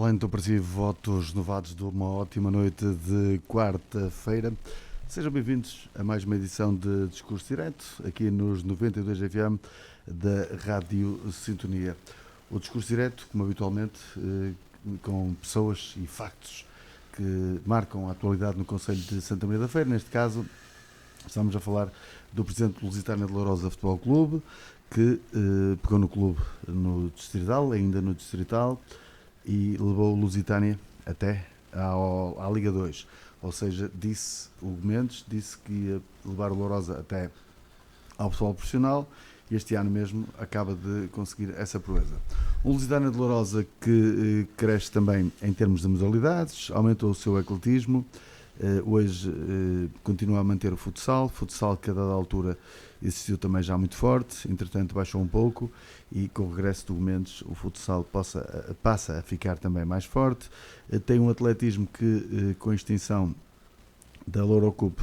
Olá, então para si, votos renovados de uma ótima noite de quarta-feira. Sejam bem-vindos a mais uma edição de Discurso Direto, aqui nos 92 FM da Rádio Sintonia. O Discurso Direto, como habitualmente, com pessoas e factos que marcam a atualidade no Concelho de Santa Maria da Feira. Neste caso, estamos a falar do presidente do Lusitânia de Lourosa Futebol Clube, que pegou no clube no Distrital, ainda no Distrital, e levou o Lusitânia até à Liga 2. Ou seja, disse o Mendes, disse que ia levar o Lourosa até ao futebol profissional, e este ano mesmo acaba de conseguir essa proeza. Um Lusitânia de Lourosa que cresce também em termos de modalidades, aumentou o seu atletismo, hoje continua a manter o futsal que a dada altura existiu também já muito forte, entretanto baixou um pouco, e com o regresso do Mendes o futsal passa a ficar também mais forte. Tem um atletismo que, com a extinção da Lourocup,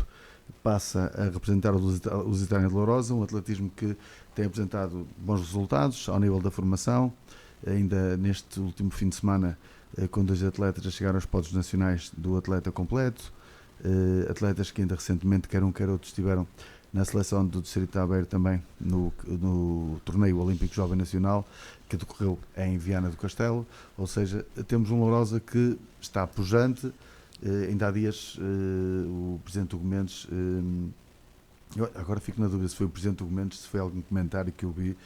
passa a representar o Lusitânia de Lourosa, um atletismo que tem apresentado bons resultados ao nível da formação. Ainda neste último fim de semana, com 2 atletas a chegar aos pódios nacionais do atleta completo, atletas que ainda recentemente, quer um quer outro, estiveram na seleção do Distrito de Aveiro também no torneio Olímpico Jovem Nacional, que decorreu em Viana do Castelo. Ou seja, temos um Lourosa que está pujante. Ainda há dias o Presidente Hugo Mendes, agora fico na dúvida se foi o Presidente Hugo Mendes, se foi algum comentário que eu vi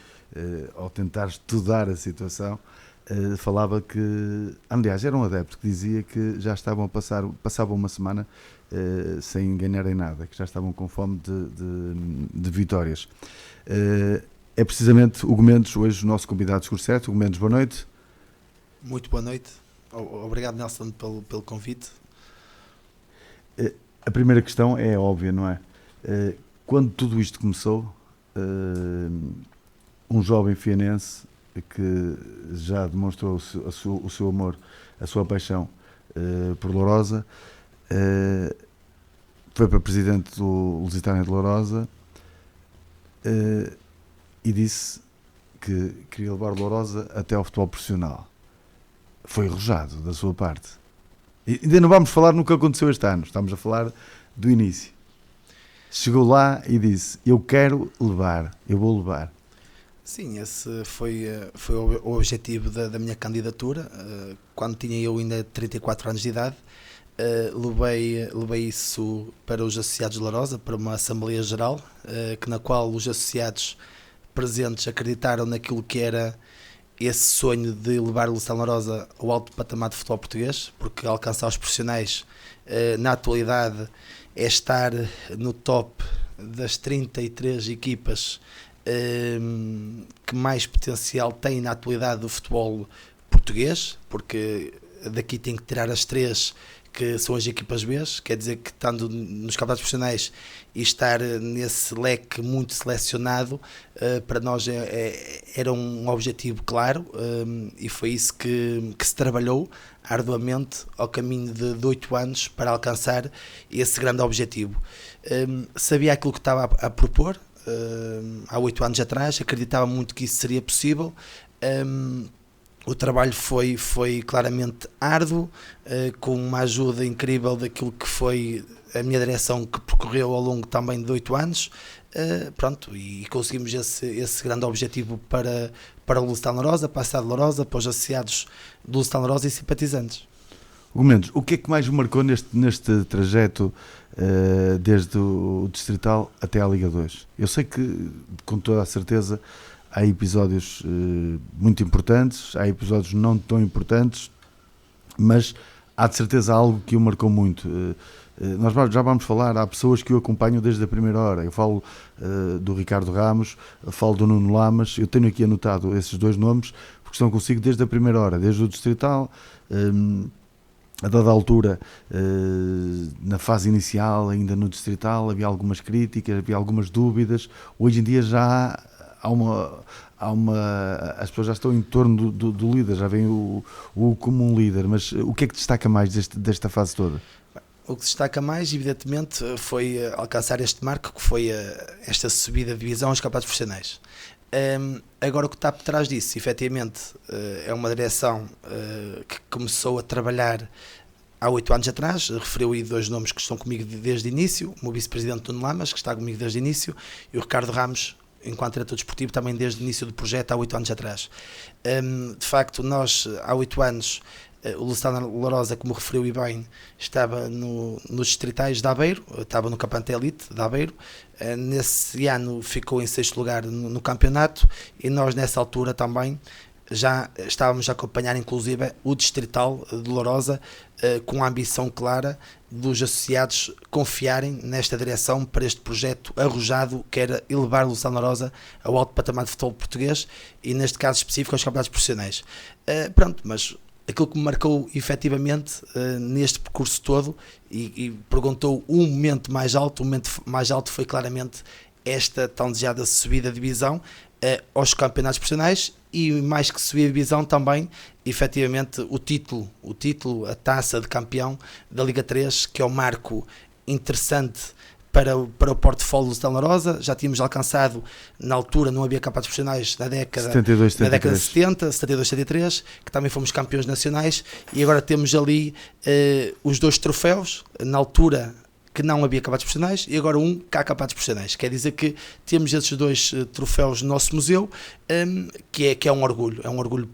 ao tentar estudar a situação, falava que, aliás, era um adepto que dizia que já estavam passavam uma semana sem ganharem nada, que já estavam com fome de vitórias. É precisamente Hugo Mendes, hoje o nosso convidado de Discurso Direto. Hugo Mendes, boa noite. Muito boa noite. Obrigado, Nelson, pelo convite. A primeira questão é óbvia, não é? Quando tudo isto começou, um jovem fianense que já demonstrou o seu amor, a sua paixão por Lourosa, foi para presidente do Lusitânia de Lourosa e disse que queria levar Lourosa até ao futebol profissional. Foi arrojado da sua parte. E ainda não vamos falar no que aconteceu este ano, estamos a falar do início. Chegou lá e disse: eu quero levar, eu vou levar. Sim, esse foi o objetivo da minha candidatura. Quando tinha eu ainda 34 anos de idade, levei isso para os associados de Lourosa, para uma Assembleia Geral, na qual os associados presentes acreditaram naquilo que era esse sonho de levar o Lusitânia de Lourosa ao alto patamar de futebol português, porque alcançar os profissionais na atualidade é estar no top das 33 equipas que mais potencial tem na atualidade do futebol português, porque daqui tem que tirar as 3 que são as equipas B, quer dizer que estando nos campeonatos profissionais e estar nesse leque muito selecionado, para nós era um objetivo claro, e foi isso que se trabalhou arduamente ao caminho de 8 anos para alcançar esse grande objetivo. Sabia aquilo que estava a propor há 8 anos atrás, acreditava muito que isso seria possível. O trabalho foi claramente árduo, com uma ajuda incrível daquilo que foi a minha direção, que percorreu ao longo também de 8 anos. E conseguimos esse grande objetivo para o Lusitânia de Lourosa, para a cidade de Lourosa, para os associados do Lusitânia de Lourosa e simpatizantes. Hugo Mendes, o que é que mais o marcou neste trajeto desde o Distrital até à Liga 2? Eu sei que, com toda a certeza, há episódios muito importantes, há episódios não tão importantes, mas há de certeza algo que o marcou muito. Nós já vamos falar, há pessoas que o acompanham desde a primeira hora. Eu falo do Ricardo Ramos, falo do Nuno Lamas. Eu tenho aqui anotado esses 2 nomes porque estão consigo desde a primeira hora, desde o Distrital. A dada altura, na fase inicial, ainda no Distrital, havia algumas críticas, havia algumas dúvidas. Hoje em dia já as pessoas já estão em torno do líder, já vem o como um líder. Mas o que é que destaca mais desta fase toda? O que destaca mais, evidentemente, foi alcançar este marco, que foi esta subida de divisão aos campeonatos profissionais. Agora o que está por trás disso, efetivamente, é uma direção que começou a trabalhar há 8 anos atrás. Referiu aí 2 nomes que estão comigo desde o início: o meu vice-presidente Nuno Lamas, que está comigo desde o início, e o Ricardo Ramos, enquanto diretor desportivo, também desde o início do projeto, há 8 anos atrás. De facto, nós, há 8 anos, o Luciano Larosa, como referiu e bem, estava nos distritais de Aveiro, estava no campeonato elite de Aveiro. Nesse ano ficou em 6º lugar no campeonato, e nós nessa altura também já estávamos a acompanhar inclusive o distrital de Lourosa, com a ambição clara dos associados confiarem nesta direção para este projeto arrojado, que era elevar o Luciano Lourosa ao alto patamar de futebol português, e neste caso específico aos campeonatos profissionais. Mas aquilo que me marcou efetivamente neste percurso todo, e perguntou o momento mais alto foi claramente esta tão desejada subida de divisão aos campeonatos profissionais, e mais que subir a divisão também, efetivamente, o título, a taça de campeão da Liga 3, que é um marco interessante para o portfólio do Luciano Larosa. Já tínhamos alcançado, na altura não havia campeonatos profissionais na década 72, de 70, 72, 73, que também fomos campeões nacionais, e agora temos ali os 2 troféus, na altura que não havia campeonatos profissionais, e agora que há campeonatos profissionais. Quer dizer que temos esses 2 troféus no nosso museu, que é um orgulho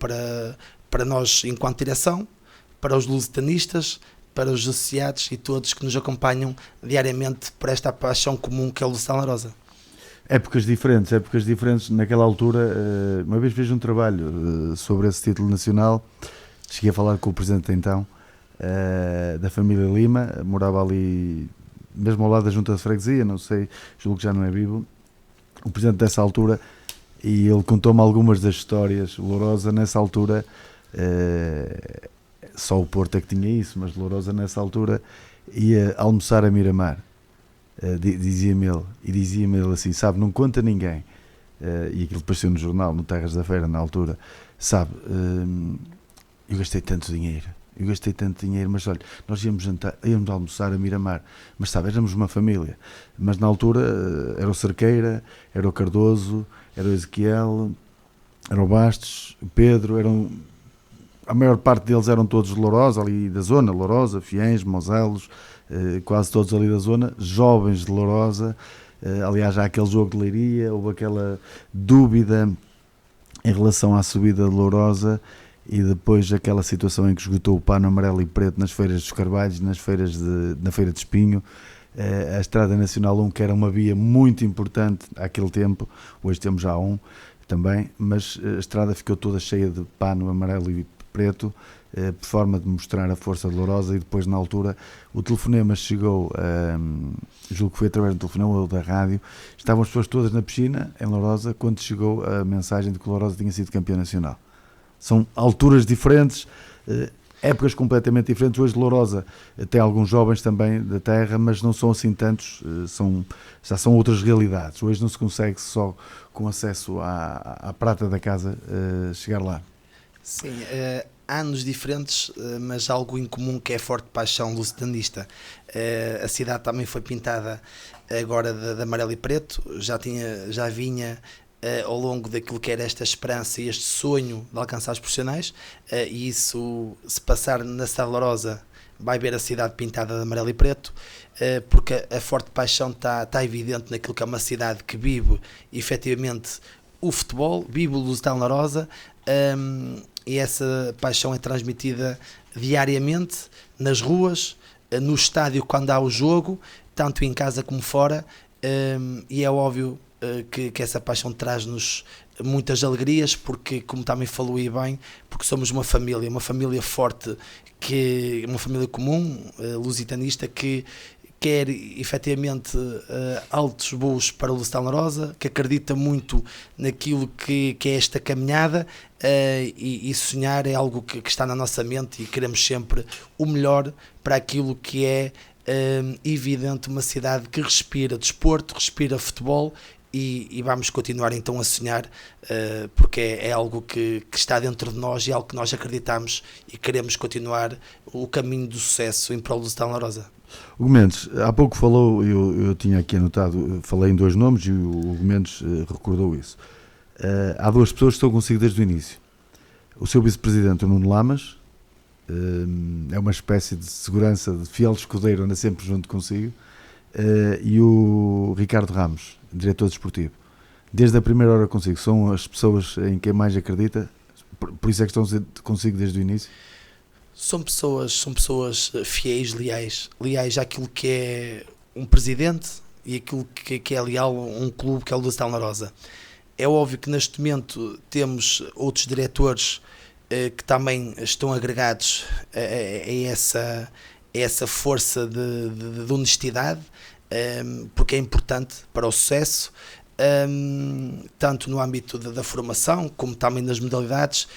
para nós enquanto direção, para os lusitanistas, para os associados e todos que nos acompanham diariamente por esta paixão comum que é o Luciano Larosa. Épocas diferentes. Naquela altura, uma vez fiz um trabalho sobre esse título nacional. Cheguei a falar com o presidente então, da família Lima, morava ali mesmo ao lado da junta de freguesia, não sei, julgo que já não é vivo, o presidente dessa altura, e ele contou-me algumas das histórias. Lourosa nessa altura, só o Porto é que tinha isso, mas Lourosa nessa altura ia almoçar a Miramar, dizia-me ele assim, sabe, não conta ninguém, e aquilo depois saiu no jornal, no Terras da Feira na altura, sabe, eu gastei tanto dinheiro, mas olha, nós íamos almoçar a Miramar, mas sabe, éramos uma família, mas na altura era o Cerqueira, era o Cardoso, era o Ezequiel, era o Bastos, o Pedro, a maior parte deles eram todos de Lourosa, ali da zona, Lourosa, Fiéns, Moselos, quase todos ali da zona, jovens de Lourosa. Aliás, há aquele jogo de Leiria, houve aquela dúvida em relação à subida de Lourosa, e depois aquela situação em que esgotou o pano amarelo e preto nas feiras dos Carvalhos, na feira de Espinho, a Estrada Nacional 1, que era uma via muito importante àquele tempo, hoje temos já também, mas a estrada ficou toda cheia de pano amarelo e preto, por forma de mostrar a força de Lourosa. E depois, na altura, o telefonema chegou, julgo que foi através do telefonema ou da rádio, estavam as pessoas todas na piscina em Lourosa quando chegou a mensagem de que Lourosa tinha sido campeão nacional. São alturas diferentes, épocas completamente diferentes. Hoje Lourosa tem alguns jovens também da terra, mas não são assim tantos, já são outras realidades. Hoje não se consegue só com acesso à prata da casa chegar lá. Sim, anos diferentes, mas algo em comum, que é a forte paixão lusitanista. A cidade também foi pintada agora de amarelo e preto, já vinha ao longo daquilo que era esta esperança e este sonho de alcançar os profissionais, e isso, se passar na cidade de Lourosa, vai ver a cidade pintada de amarelo e preto, porque a forte paixão está evidente naquilo que é uma cidade que vive efetivamente o futebol, vive o Lusitano Lourosa, e essa paixão é transmitida diariamente nas ruas, no estádio quando há o jogo, tanto em casa como fora, e é óbvio que essa paixão traz-nos muitas alegrias, porque, como também falou aí bem, porque somos uma família forte, uma família comum, lusitanista, que quer efetivamente altos voos para o Lusitano Lourosa, que acredita muito naquilo que é esta caminhada, e sonhar é algo que está na nossa mente, e queremos sempre o melhor para aquilo que é evidente uma cidade que respira desporto, respira futebol, e vamos continuar então a sonhar, porque é algo que está dentro de nós, e é algo que nós acreditamos, e queremos continuar o caminho do sucesso em prol do Lusitano Lourosa. Hugo Mendes, há pouco falou, eu tinha aqui anotado, falei em 2 nomes e o Hugo Mendes recordou isso. há duas pessoas que estão consigo desde o início. O seu vice-presidente, o Nuno Lamas, é uma espécie de segurança, de fiel escudeiro, anda sempre junto consigo, e o Ricardo Ramos, diretor desportivo. Desde a primeira hora consigo, são as pessoas em quem mais acredita, por isso é que estão consigo desde o início? São pessoas fiéis, leais àquilo que é um presidente e aquilo que é leal a um clube que é o do Stella Rosa. É óbvio que neste momento temos outros diretores que também estão agregados a essa força de honestidade, porque é importante para o sucesso, tanto no âmbito da formação como também nas modalidades,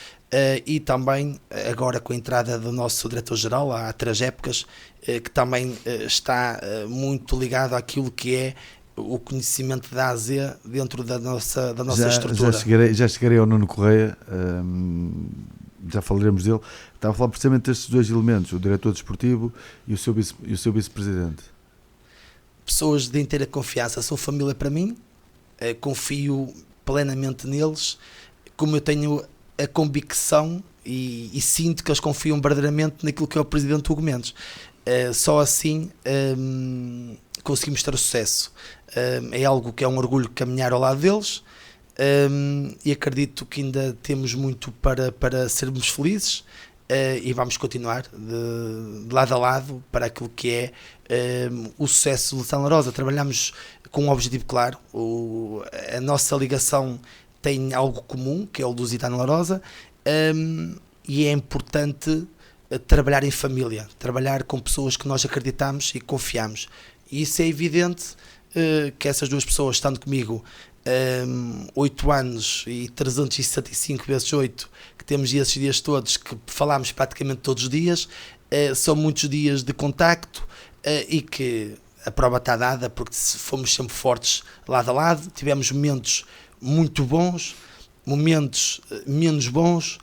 e também agora com a entrada do nosso diretor-geral há 3 épocas, que também está muito ligado àquilo que é o conhecimento da AZ dentro da nossa estrutura. Já chegarei ao Nuno Correia, já falaremos dele. Estava a falar precisamente destes 2 elementos, o diretor desportivo e o seu vice-presidente. Pessoas de inteira confiança, são família para mim, confio plenamente neles, como eu tenho a convicção e sinto que eles confiam verdadeiramente naquilo que é o presidente Hugo Mendes. Só assim conseguimos ter o sucesso. É algo que é um orgulho caminhar ao lado deles, e acredito que ainda temos muito para sermos felizes, e vamos continuar de lado a lado para aquilo que é o sucesso do Stella Rosa. Trabalhamos com um objetivo claro, a nossa ligação tem algo comum, que é o do Lusitano La Rosa, e é importante trabalhar em família, trabalhar com pessoas que nós acreditamos e confiamos. E isso é evidente, que essas 2 pessoas, estando comigo 8 anos e 365 vezes 8, que temos esses dias todos, que falamos praticamente todos os dias, são muitos dias de contacto, e que a prova está dada, porque fomos sempre fortes lado a lado, tivemos momentos muito bons, momentos menos bons,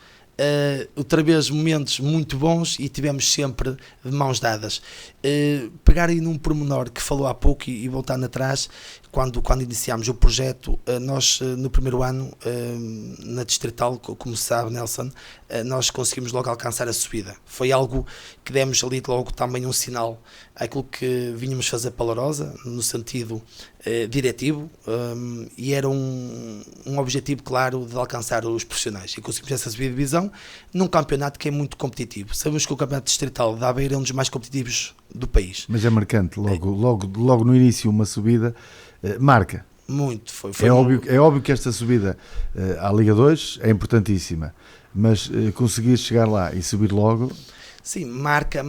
outra vez momentos muito bons, e tivemos sempre de mãos dadas. Pegar aí num pormenor que falou há pouco e voltando atrás, quando iniciámos o projeto, nós no primeiro ano, na Distrital, como sabe, Nelson, nós conseguimos logo alcançar a subida. Foi algo que demos ali logo também um sinal àquilo que vínhamos fazer para a Lourosa, no sentido diretivo, e era um objetivo claro de alcançar os profissionais, e conseguimos essa subida de divisão num campeonato que é muito competitivo. Sabemos que o campeonato distrital da Aveiro é um dos mais competitivos do país. Mas é marcante, logo no início uma subida marca. Muito, é óbvio que esta subida à Liga 2 é importantíssima, mas conseguir chegar lá e subir logo... Sim, marca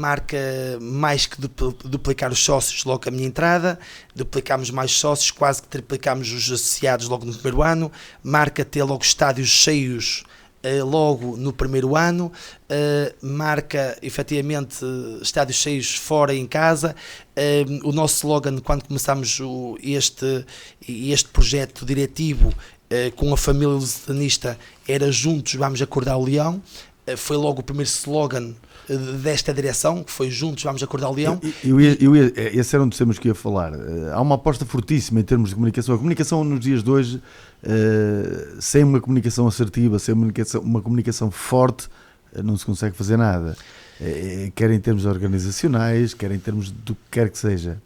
mais que duplicar os sócios logo à minha entrada, duplicámos mais sócios, quase que triplicámos os associados logo no primeiro ano, marca ter logo estádios cheios logo no primeiro ano, marca efetivamente estádios cheios fora e em casa. O nosso slogan, quando começámos este projeto diretivo com a família lusitanista, era "Juntos vamos acordar o leão". Foi logo o primeiro slogan desta direção, que foi "Juntos vamos acordar o leão". Esse era um dos temas que ia falar. Há uma aposta fortíssima em termos de comunicação. A comunicação nos dias de hoje, sem uma comunicação assertiva, sem uma comunicação forte, não se consegue fazer nada. Quer em termos organizacionais, quer em termos do que quer que seja.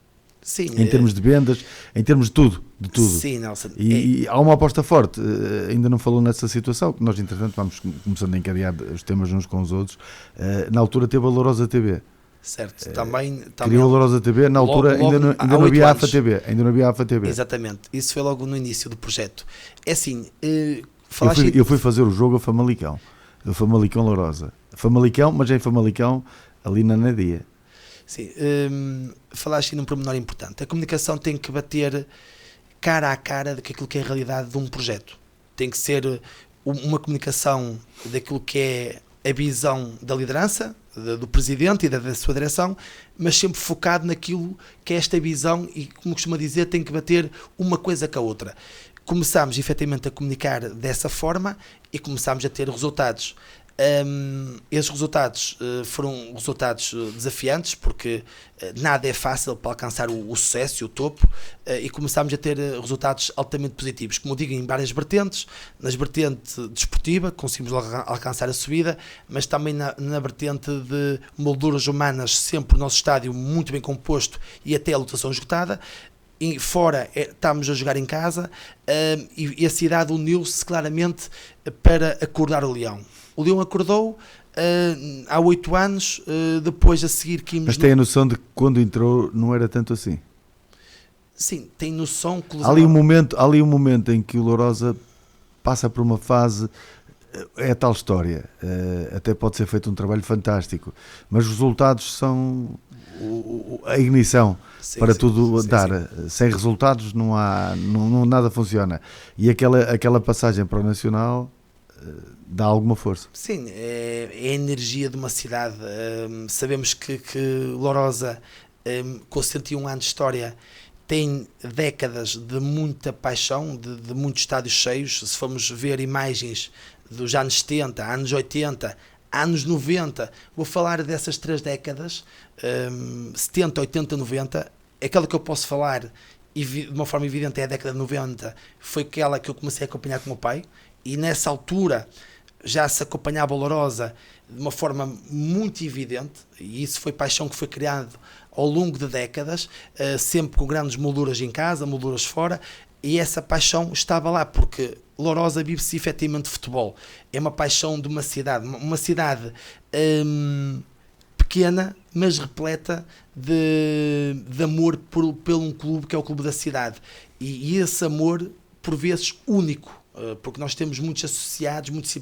Sim, em termos de vendas, em termos de tudo. Sim, Nelson. E há uma aposta forte. Ainda não falou nessa situação, que nós, entretanto, vamos começando a encadear os temas uns com os outros. Na altura teve a Lourosa TV. Certo, também criou a Lourosa TV, na altura ainda não havia a AFA TV. Ainda não havia a AFA TV. Exatamente, isso foi logo no início do projeto. É assim, eu fui fazer o jogo a Famalicão. Do Famalicão Lourosa. Famalicão, mas é em Famalicão, ali na Nadia. Sim, falaste num pormenor importante. A comunicação tem que bater cara a cara daquilo que é a realidade de um projeto. Tem que ser uma comunicação daquilo que é a visão da liderança, do presidente e da sua direção, mas sempre focado naquilo que é esta visão, e, como costuma dizer, tem que bater uma coisa com a outra. Começámos efetivamente a comunicar dessa forma e começámos a ter resultados. Esses resultados foram resultados desafiantes, porque nada é fácil para alcançar o sucesso e o topo, e começámos a ter resultados altamente positivos, como digo, em várias vertentes. Nas vertente desportiva conseguimos alcançar a subida, mas também na vertente de molduras humanas, sempre o nosso estádio muito bem composto e até a lotação esgotada. E fora, estávamos a jogar em casa, e a cidade uniu-se claramente para acordar o Leão. O Leão acordou há 8 anos, depois a seguir que... Mas tem a noção de que quando entrou não era tanto assim? Sim, tem noção que... Há ali um momento em que o Lourosa passa por uma fase, é a tal história, até pode ser feito um trabalho fantástico, mas os resultados são a ignição para tudo dar. Sem resultados nada funciona. E aquela passagem para o Nacional... dá alguma força. Sim, é a energia de uma cidade. Sabemos que Lourosa, com 101 anos de história, tem décadas de muita paixão, de muitos estádios cheios. Se formos ver imagens dos anos 70, anos 80, anos 90, vou falar dessas 3 décadas, 70, 80, 90, aquela que eu posso falar e de uma forma evidente é a década de 90, foi aquela que eu comecei a acompanhar com o meu pai, e nessa altura já se acompanhava a Lourosa de uma forma muito evidente, e isso foi paixão que foi criado ao longo de décadas, sempre com grandes molduras em casa, molduras fora, e essa paixão estava lá, porque Lourosa vive-se efetivamente de futebol. É uma paixão de uma cidade pequena, mas repleta de amor por um clube que é o clube da cidade. E esse amor, por vezes, único, porque nós temos muitos associados, muitos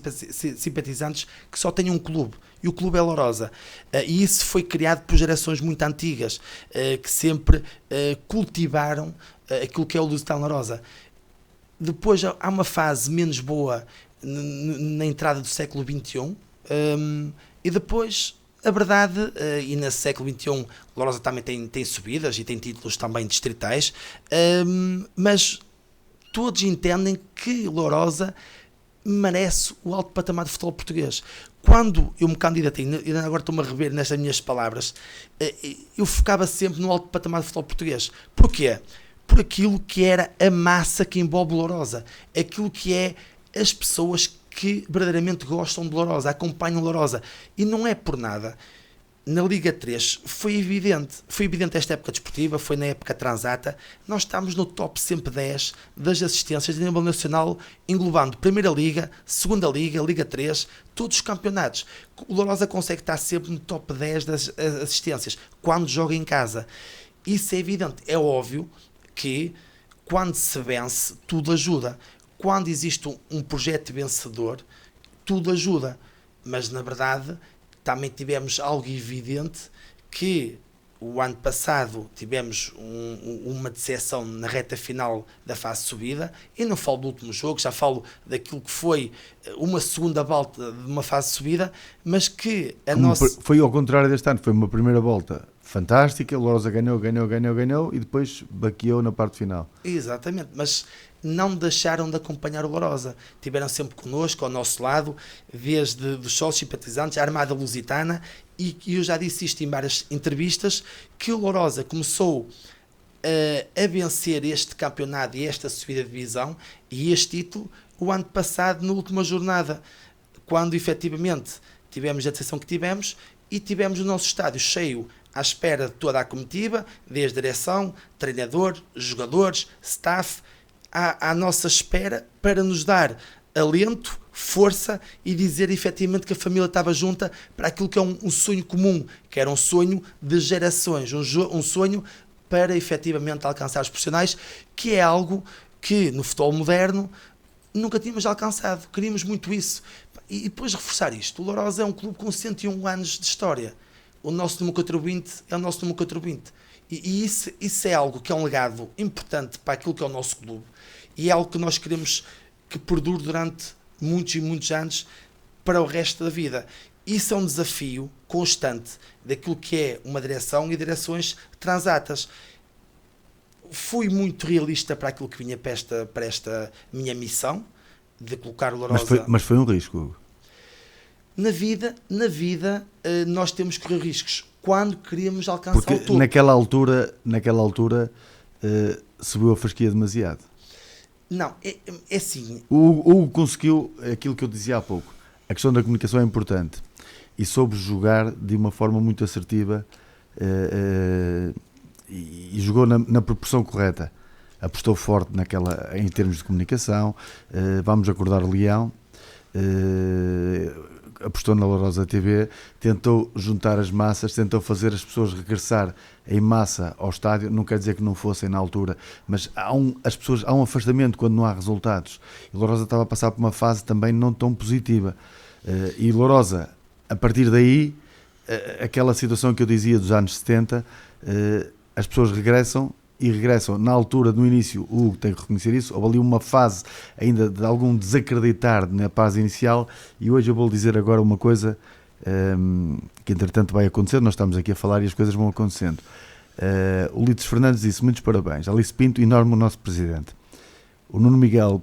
simpatizantes que só têm um clube, e o clube é Lourosa. E isso foi criado por gerações muito antigas, que sempre cultivaram aquilo que é o Lusitano Lourosa. Depois há uma fase menos boa na entrada do século XXI, e depois... A verdade, e nesse século XXI, Lourosa também tem subidas e tem títulos também distritais, mas todos entendem que Lourosa merece o alto patamar de futebol português. Quando eu me candidatei, e agora estou-me a rever nestas minhas palavras, eu focava sempre no alto patamar de futebol português. Porquê? Por aquilo que era a massa que envolve Lourosa, aquilo que é as pessoas que verdadeiramente gostam de Lourosa, acompanham Lourosa, e não é por nada. Na Liga 3 foi evidente esta época desportiva, foi na época transata, nós estamos no top sempre 10 das assistências a nível nacional, englobando Primeira Liga, Segunda Liga, Liga 3, todos os campeonatos. O Lourosa consegue estar sempre no top 10 das assistências, quando joga em casa. Isso é evidente, é óbvio que quando se vence, tudo ajuda. Quando existe um projeto vencedor, tudo ajuda. Mas, na verdade, também tivemos algo evidente, que o ano passado tivemos uma decepção na reta final da fase de subida, e não falo do último jogo, já falo daquilo que foi uma segunda volta de uma fase de subida, mas que Foi ao contrário deste ano, foi uma primeira volta fantástica, o Lourosa ganhou, e depois baqueou na parte final. Exatamente, mas não deixaram de acompanhar o Lourosa, tiveram sempre connosco, ao nosso lado, desde os sócios simpatizantes, a Armada Lusitana, e eu já disse isto em várias entrevistas, que o Lourosa começou a vencer este campeonato e esta subida de divisão e este título o ano passado, na última jornada, quando efetivamente tivemos a decisão que tivemos e tivemos o nosso estádio cheio à espera de toda a comitiva, desde direção, treinador, jogadores, staff, à nossa espera para nos dar alento, força e dizer efetivamente que a família estava junta para aquilo que é um sonho comum, que era um sonho de gerações, um sonho para efetivamente alcançar os profissionais, que é algo que no futebol moderno nunca tínhamos alcançado. Queríamos muito isso. E depois reforçar isto, o Lourosa é um clube com 101 anos de história. O nosso número 420 é o nosso número 420. E isso é algo que é um legado importante para aquilo que é o nosso clube. E é algo que nós queremos que perdure durante muitos e muitos anos para o resto da vida. Isso é um desafio constante daquilo que é uma direção e direções transatas. Fui muito realista para aquilo que vinha para esta minha missão de colocar o Lourosa... Mas foi um risco, Hugo. Na vida, nós temos que correr riscos quando queríamos alcançar o Porque topo. naquela altura subiu a fasquia demasiado. Não, é assim. O Hugo conseguiu aquilo que eu dizia há pouco. A questão da comunicação é importante e soube jogar de uma forma muito assertiva e jogou na proporção correta. Apostou forte em termos de comunicação. Vamos acordar o Leão. Apostou na Lourosa TV, tentou juntar as massas, tentou fazer as pessoas regressar em massa ao estádio. Não quer dizer que não fossem na altura, mas há um afastamento quando não há resultados. E Lourosa estava a passar por uma fase também não tão positiva. E Lourosa, a partir daí, aquela situação que eu dizia dos anos 70, as pessoas regressam na altura, no início. O Hugo tem que reconhecer isso. Houve ali uma fase ainda de algum desacreditar na fase inicial, e hoje eu vou dizer agora uma coisa que entretanto vai acontecer. Nós estamos aqui a falar e as coisas vão acontecendo. O Litos Fernandes disse muitos parabéns. Alice Pinto, enorme o nosso presidente. O Nuno Miguel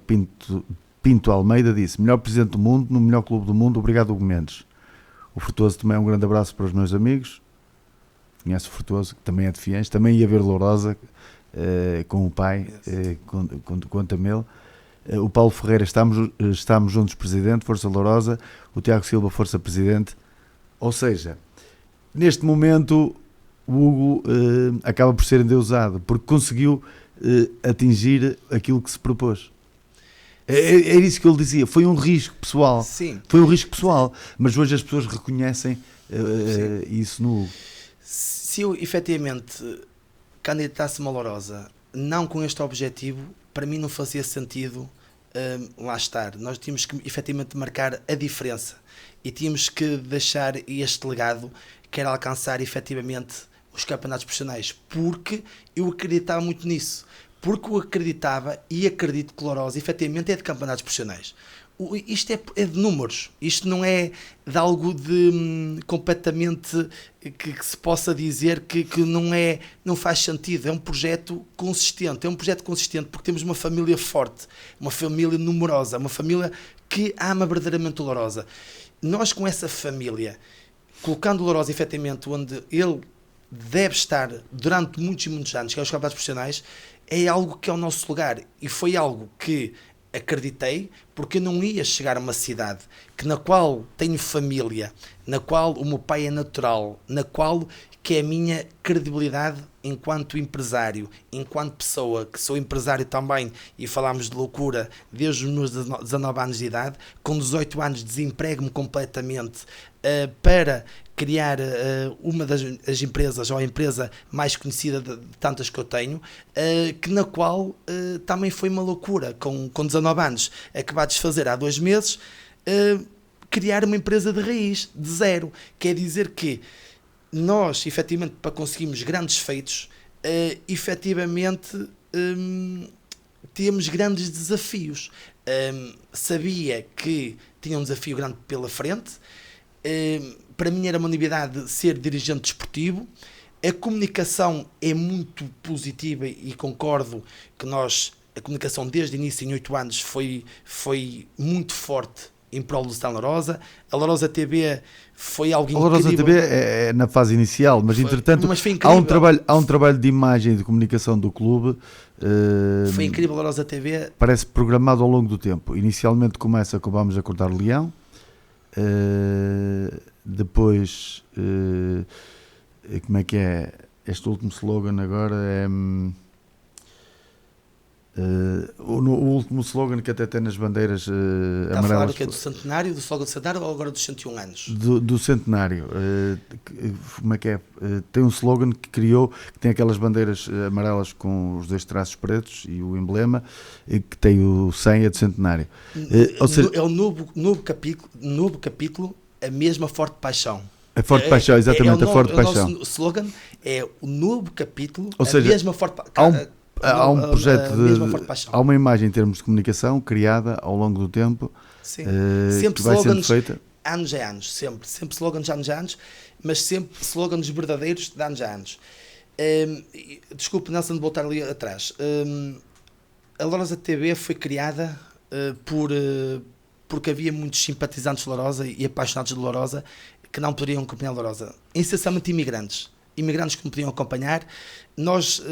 Pinto Almeida disse: melhor presidente do mundo, no melhor clube do mundo, obrigado Hugo Mendes. O Frutuoso também, um grande abraço para os meus amigos. Conhece o Frutuoso, que também é de Fiães, também ia ver Lourosa com o pai, conta-me ele. O Paulo Ferreira, estamos juntos, presidente, força Lourosa. O Tiago Silva, força presidente. Ou seja, neste momento o Hugo acaba por ser endeusado, porque conseguiu atingir aquilo que se propôs. É isso que ele dizia, foi um risco pessoal. Sim. Foi um risco pessoal, mas hoje as pessoas reconhecem isso no Hugo. Se eu efetivamente candidatasse-me a Lourosa não com este objetivo, para mim não fazia sentido lá estar. Nós tínhamos que efetivamente marcar a diferença e tínhamos que deixar este legado, que era alcançar efetivamente os campeonatos profissionais, porque eu acreditava muito nisso. Porque eu acreditava e acredito que Lourosa efetivamente é de campeonatos profissionais. Isto é de números, isto não é de algo de completamente que se possa dizer que não faz sentido. É um projeto consistente, porque temos uma família forte, uma família numerosa, uma família que ama verdadeiramente o Lourosa. Nós, com essa família, colocando o Lourosa efetivamente onde ele deve estar durante muitos e muitos anos, que é os campeonatos profissionais, é algo que é o nosso lugar, e foi algo que acreditei, porque eu não ia chegar a uma cidade na qual tenho família, na qual o meu pai é natural, na qual que é a minha credibilidade enquanto empresário, enquanto pessoa, que sou empresário também, e falámos de loucura desde os meus 19 anos de idade, com 18 anos desemprego-me completamente para criar uma das empresas, ou a empresa mais conhecida de tantas que eu tenho, na qual também foi uma loucura, com 19 anos, acabados de fazer há 2 meses, criar uma empresa de raiz, de zero. Quer dizer que nós, efetivamente, para conseguirmos grandes feitos, efetivamente temos grandes desafios. Sabia que tinha um desafio grande pela frente. Para mim era uma novidade ser dirigente desportivo. A comunicação é muito positiva e concordo que a comunicação desde o início, em 8 anos, foi muito forte em prol do Stella Lourosa. A Lourosa TV foi algo incrível. A Lourosa TV é na fase inicial, mas entretanto há um trabalho de imagem e de comunicação do clube. Foi incrível. A Lourosa TV parece programado ao longo do tempo. Inicialmente começa com Vamos Acordar o Leão. Depois como é que é? Este último slogan agora é o último slogan que até tem nas bandeiras amarelas. Está a falar do que é do centenário, do slogan do centenário, ou agora dos 101 anos? Do centenário. Como é que é? Tem um slogan que criou, que tem aquelas bandeiras amarelas com os 2 traços pretos e o emblema, que tem o 100 do centenário. Ou seja, é o novo capítulo, a mesma forte paixão. A forte paixão, exatamente, a forte paixão. O nosso slogan é o novo capítulo, ou seja, a mesma forte paixão. Há um projeto há uma imagem em termos de comunicação criada ao longo do tempo. Sim. Sempre que vai sendo feita anos a anos, sempre slogans anos a anos, mas sempre slogans verdadeiros de anos a anos. Desculpe, Nelson, de voltar ali atrás. A Lourosa TV foi criada por porque havia muitos simpatizantes de Lourosa e apaixonados de Lourosa que não poderiam acompanhar Lourosa. Essencialmente imigrantes que não podiam acompanhar. Nós,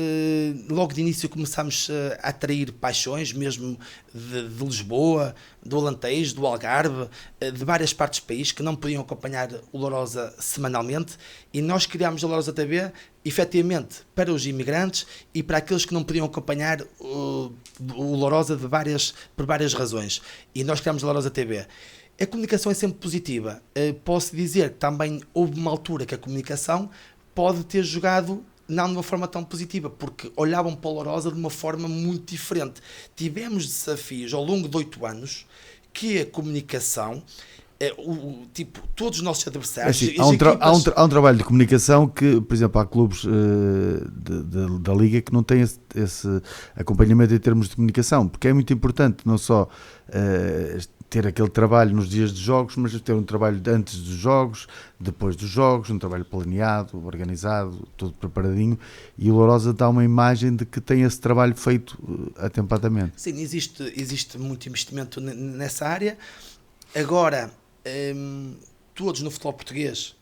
logo de início, começámos a atrair paixões, mesmo de Lisboa, do Alentejo, do Algarve, de várias partes do país, que não podiam acompanhar o Lourosa semanalmente, e nós criámos a Lourosa TV, efetivamente, para os imigrantes e para aqueles que não podiam acompanhar o Lourosa por várias razões. E nós criámos a Lourosa TV. A comunicação é sempre positiva. Posso dizer que também houve uma altura que a comunicação pode ter jogado não de uma forma tão positiva, porque olhavam para o Lourosa de uma forma muito diferente. Tivemos desafios ao longo de 8 anos que a comunicação, todos os nossos adversários... Assim, há um trabalho de comunicação que, por exemplo, há clubes da Liga que não têm esse acompanhamento em termos de comunicação, porque é muito importante não só ter aquele trabalho nos dias de jogos, mas ter um trabalho antes dos jogos, depois dos jogos, um trabalho planeado, organizado, tudo preparadinho, e o Lourosa dá uma imagem de que tem esse trabalho feito atempadamente. Sim, existe muito investimento nessa área. Agora, todos no futebol português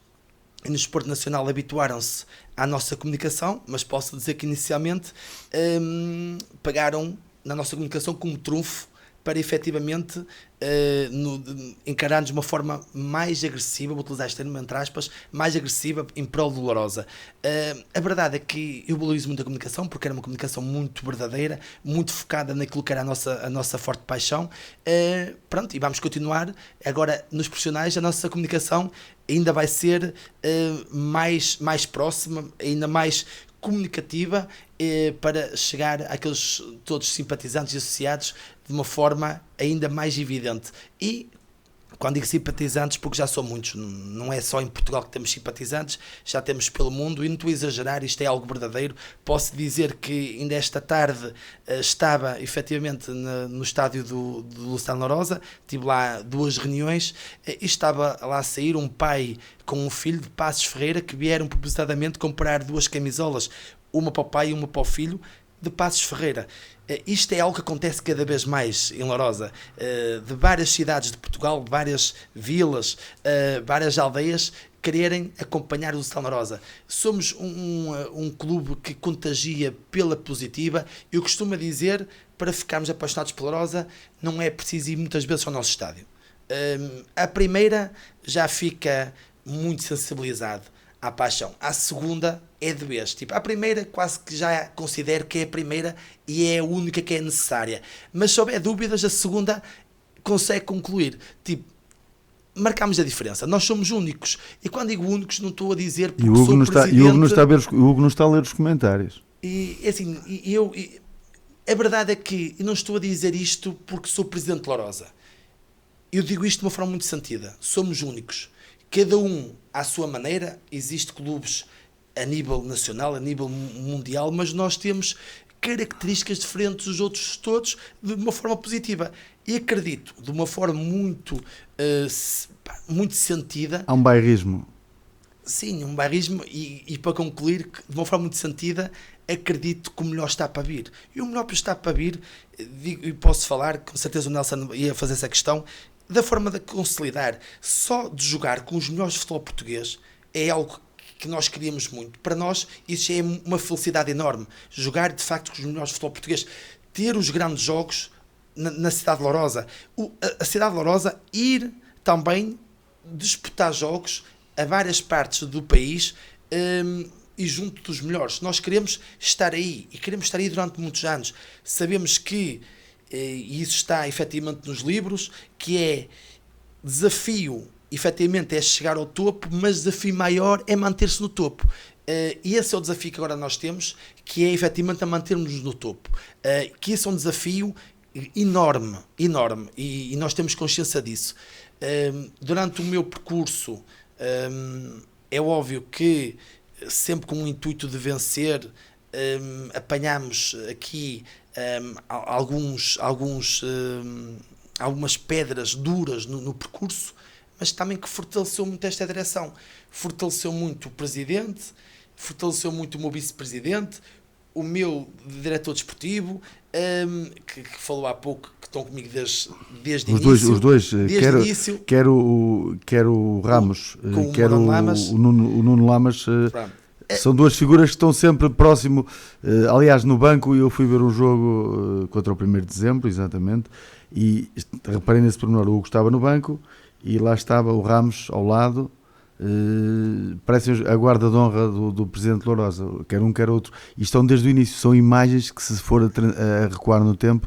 e no desporto nacional habituaram-se à nossa comunicação, mas posso dizer que inicialmente pegaram na nossa comunicação como trunfo para efetivamente encarar-nos de uma forma mais agressiva, vou utilizar este termo entre aspas, mais agressiva em prol do Lourosa. A verdade é que eu valorizo muito a comunicação, porque era uma comunicação muito verdadeira, muito focada naquilo que era a nossa forte paixão. Pronto, e vamos continuar. Agora, nos profissionais, a nossa comunicação ainda vai ser mais próxima, ainda mais comunicativa, para chegar àqueles todos simpatizantes e associados de uma forma ainda mais evidente. E quando digo simpatizantes, porque já são muitos, não é só em Portugal que temos simpatizantes, já temos pelo mundo, e não estou a exagerar, isto é algo verdadeiro. Posso dizer que ainda esta tarde estava efetivamente no estádio do Luciano Lourosa, tive lá 2 reuniões, e estava lá a sair um pai com um filho de Passos Ferreira que vieram propositadamente comprar 2 camisolas, uma para o pai e uma para o filho, de Passos Ferreira. Isto é algo que acontece cada vez mais em Lourosa, de várias cidades de Portugal, várias vilas, várias aldeias quererem acompanhar o Luciano Lourosa. Somos um clube que contagia pela positiva. Eu costumo dizer, para ficarmos apaixonados pela Lourosa, não é preciso ir muitas vezes ao nosso estádio. A primeira já fica muito sensibilizado à paixão. A segunda é de vez. A primeira quase que já considero que é a primeira e é a única que é necessária. Mas se houver dúvidas, a segunda consegue concluir. Marcamos a diferença. Nós somos únicos. E quando digo únicos, não estou a dizer porque sou presidente... O Hugo não está a ler os comentários. E assim, a verdade é que eu não estou a dizer isto porque sou presidente de Lourosa. Eu digo isto de uma forma muito sentida. Somos únicos. Cada um à sua maneira. Existem clubes a nível nacional, a nível mundial, mas nós temos características diferentes dos outros todos de uma forma positiva. E acredito, de uma forma muito sentida... Há um bairrismo. Sim, um bairrismo, e para concluir, de uma forma muito sentida, acredito que o melhor está para vir. E o melhor está para vir, e posso falar, com certeza o Nelson ia fazer essa questão, da forma de consolidar. Só de jogar com os melhores de futebol português é algo que nós queríamos muito. Para nós, isso é uma felicidade enorme. Jogar, de facto, com os melhores de futebol português. Ter os grandes jogos na cidade de Lourosa. A cidade de Lourosa ir também disputar jogos a várias partes do país e junto dos melhores. Nós queremos estar aí. E queremos estar aí durante muitos anos. Sabemos que, e isso está efetivamente nos livros, que é desafio... efetivamente é chegar ao topo, mas desafio maior é manter-se no topo. E esse é o desafio que agora nós temos, que é efetivamente a mantermos-nos no topo. Que esse é um desafio enorme, e nós temos consciência disso. Durante o meu percurso, é óbvio que, sempre com o intuito de vencer, apanhamos aqui algumas pedras duras no percurso, mas também que fortaleceu muito esta direção. Fortaleceu muito o presidente, fortaleceu muito o meu vice-presidente, o meu diretor desportivo, que falou há pouco, que estão comigo desde Os início. dois, Desde o início. quer o Ramos, Com quer o Lamas. o Nuno Lamas, Pronto. são duas figuras que estão sempre próximo. Aliás, no banco eu fui ver um jogo contra o 1º de dezembro, exatamente, e reparei nesse pormenor, o Hugo estava no banco e lá estava o Ramos ao lado. Parece a guarda de honra do presidente Lourosa, quer um quer outro, e estão desde o início, são imagens que, se for a recuar no tempo,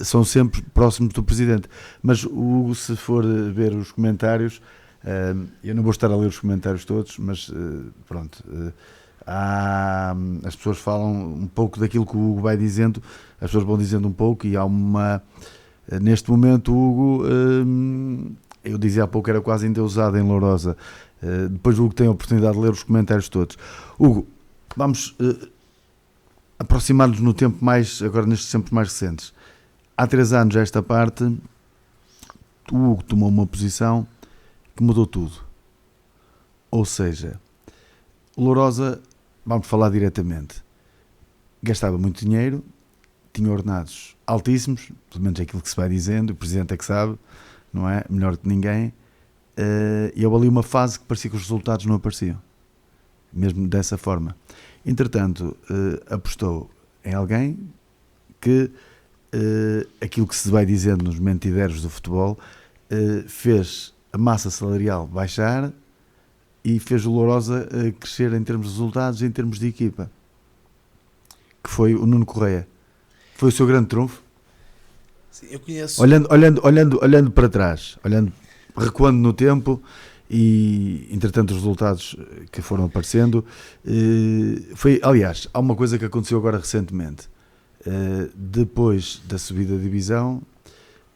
são sempre próximos do presidente. Mas o Hugo, se for ver os comentários, eu não vou estar a ler os comentários todos, mas pronto, as pessoas falam um pouco daquilo que o Hugo vai dizendo, as pessoas vão dizendo um pouco, e há neste momento o Hugo, eu dizia há pouco, era quase endeusado em Lourosa. Depois o Hugo tem a oportunidade de ler os comentários todos. Hugo, vamos aproximar-nos no tempo agora nestes tempos mais recentes. Há 3 anos, esta parte, o Hugo tomou uma posição que mudou tudo. Ou seja, o Lourosa, vamos falar diretamente, gastava muito dinheiro, tinha ordenados altíssimos, pelo menos é aquilo que se vai dizendo, o presidente é que sabe, não é? Melhor que ninguém. E houve ali uma fase que parecia que os resultados não apareciam, mesmo dessa forma. Entretanto, apostou em alguém que, aquilo que se vai dizendo nos mentideiros do futebol, fez a massa salarial baixar e fez o Lourosa crescer em termos de resultados e em termos de equipa, que foi o Nuno Correia. Foi o seu grande trunfo. Sim, eu conheço. Olhando para trás, recuando no tempo, e entretanto os resultados que foram aparecendo, aliás, há uma coisa que aconteceu agora recentemente, depois da subida da divisão,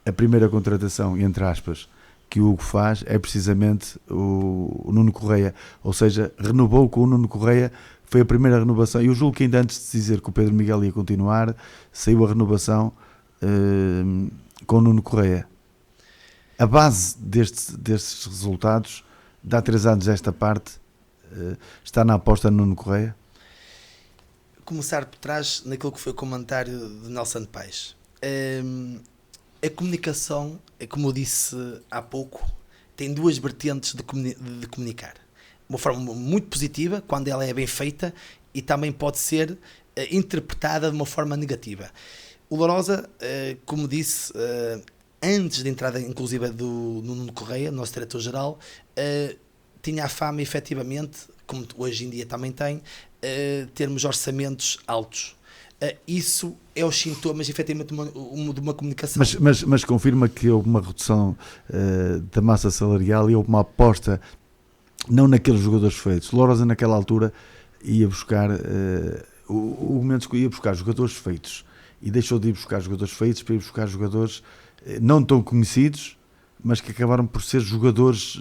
a primeira contratação, entre aspas, que o Hugo faz é precisamente o Nuno Correia, ou seja, renovou com o Nuno Correia. Foi a primeira renovação, e eu julgo que ainda antes de dizer que o Pedro Miguel ia continuar, saiu a renovação com o Nuno Correia. A base destes resultados, de há 3 anos esta parte, está na aposta no Nuno Correia? Começar por trás naquilo que foi o comentário de Nelson Paes. A comunicação, como eu disse há pouco, tem 2 vertentes de comunicar. Uma forma muito positiva, quando ela é bem feita, e também pode ser interpretada de uma forma negativa. O Lourosa, como disse, antes da entrada inclusive do Nuno Correia, nosso diretor-geral, tinha a fama, efetivamente, como hoje em dia também tem, termos orçamentos altos. Isso é os sintomas, efetivamente, de uma comunicação. Mas confirma que houve uma redução da massa salarial e houve uma aposta, não naqueles jogadores feitos. Lourosa, naquela altura, ia buscar o Mendes ia buscar jogadores feitos e deixou de ir buscar jogadores feitos para ir buscar jogadores não tão conhecidos, mas que acabaram por ser jogadores.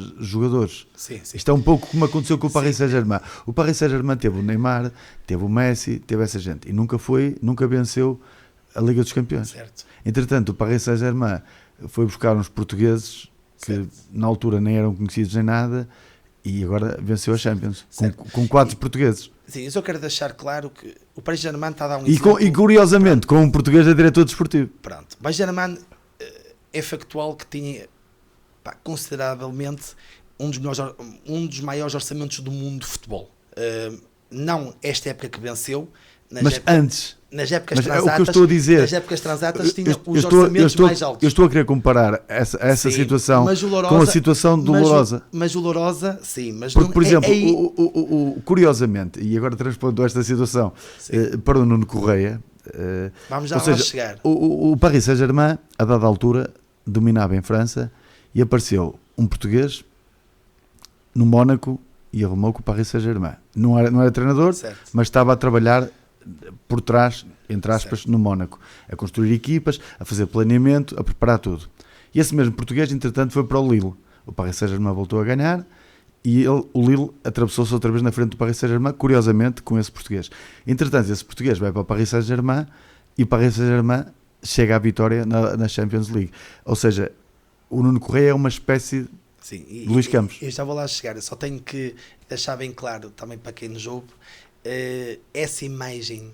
Sim. Isto é um pouco como aconteceu com o Paris Saint-Germain. O Paris Saint-Germain teve o Neymar, teve o Messi, teve essa gente, e nunca venceu a Liga dos Campeões. Certo. Entretanto, o Paris Saint-Germain foi buscar uns portugueses que certo. Na altura nem eram conhecidos nem nada, e agora venceu a Champions com 4 portugueses. Sim, eu só quero deixar claro que o Paris Saint-Germain está a dar um exemplo. E curiosamente, com um português a diretor desportivo. Pronto, o Paris Saint-Germain é factual que tinha consideravelmente um dos maiores orçamentos do mundo de futebol. Não esta época que venceu, mas antes. Nas épocas mas transatas, é o que eu estou a dizer. Nas épocas transatas tinha os orçamentos mais altos. Eu estou a querer comparar essa situação Lourosa, com a situação do Lourosa. Mas o Lourosa, sim. Mas porque, por exemplo, aí... curiosamente, e agora transpondo esta situação para o Nuno Correia, vamos já lá chegar. O Paris Saint-Germain, a dada altura, dominava em França e apareceu um português no Mónaco e arrumou com o Paris Saint-Germain. Não era treinador, certo. mas estava a trabalhar por trás, entre aspas, certo. no Mónaco, a construir equipas, a fazer planeamento, a preparar tudo. E esse mesmo português, entretanto, foi para o Lille. O Paris Saint-Germain voltou a ganhar e o Lille atravessou-se outra vez na frente do Paris Saint-Germain, curiosamente, com esse português. Entretanto, esse português vai para o Paris Saint-Germain e o Paris Saint-Germain chega à vitória na Champions League. Ou seja, o Nuno Correia é uma espécie de Luís Campos. Eu já vou lá chegar, eu só tenho que deixar bem claro também para quem nos ouve, essa imagem,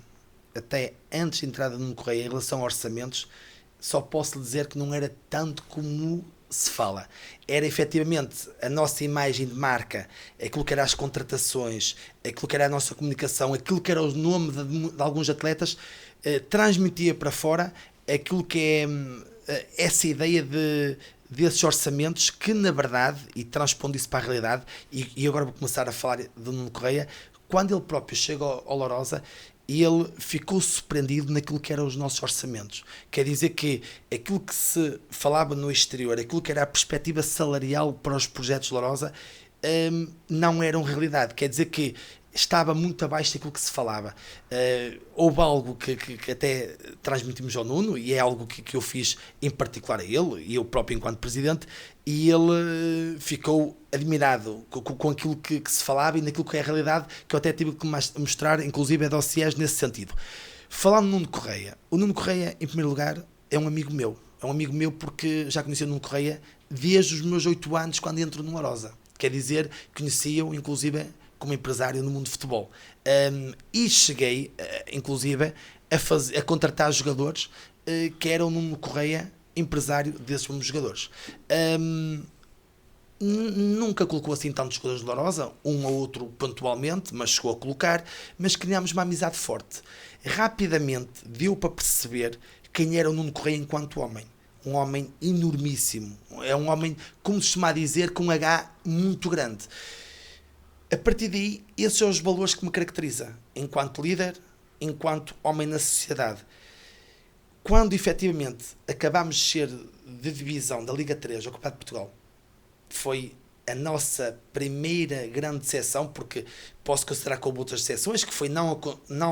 até antes da entrada do Nuno Correia, em relação a orçamentos, só posso lhe dizer que não era tanto como se fala. Era efetivamente a nossa imagem de marca, aquilo que eram as contratações, aquilo que era a nossa comunicação, aquilo que era o nome de alguns atletas, transmitia para fora aquilo que é essa ideia desses orçamentos que, na verdade, e transpondo isso para a realidade, e agora vou começar a falar do Nuno Correia, quando ele próprio chega ao Lourosa, ele ficou surpreendido naquilo que eram os nossos orçamentos. Quer dizer que aquilo que se falava no exterior, aquilo que era a perspectiva salarial para os projetos Lourosa, não eram realidade. Quer dizer que estava muito abaixo daquilo que se falava. Houve algo que até transmitimos ao Nuno, e é algo que eu fiz em particular a ele, e eu próprio enquanto presidente, e ele ficou admirado com aquilo que se falava e naquilo que é a realidade, que eu até tive que mostrar, inclusive, dossiês nesse sentido. Falando no Nuno Correia, o Nuno Correia, em primeiro lugar, é um amigo meu. É um amigo meu porque já conheci o Nuno Correia desde os meus 8 anos, quando entro no Lourosa. Quer dizer, conhecia-o, inclusive, como empresário no mundo de futebol. E cheguei, inclusive, a contratar jogadores que eram Nuno Correia, empresário desses mesmos jogadores. Nunca colocou assim tantos jogadores de Lourosa, um ou outro pontualmente, mas chegou a colocar, mas criámos uma amizade forte. Rapidamente deu para perceber quem era o Nuno Correia enquanto homem. Um homem enormíssimo. É um homem, como se costuma dizer, com um H muito grande. A partir daí, esses são os valores que me caracterizam enquanto líder, enquanto homem na sociedade. Quando efetivamente acabámos de ser de divisão da Liga 3 ao Campeonato de Portugal, foi a nossa primeira grande decepção, porque posso considerar que houve outras decepções, que foi não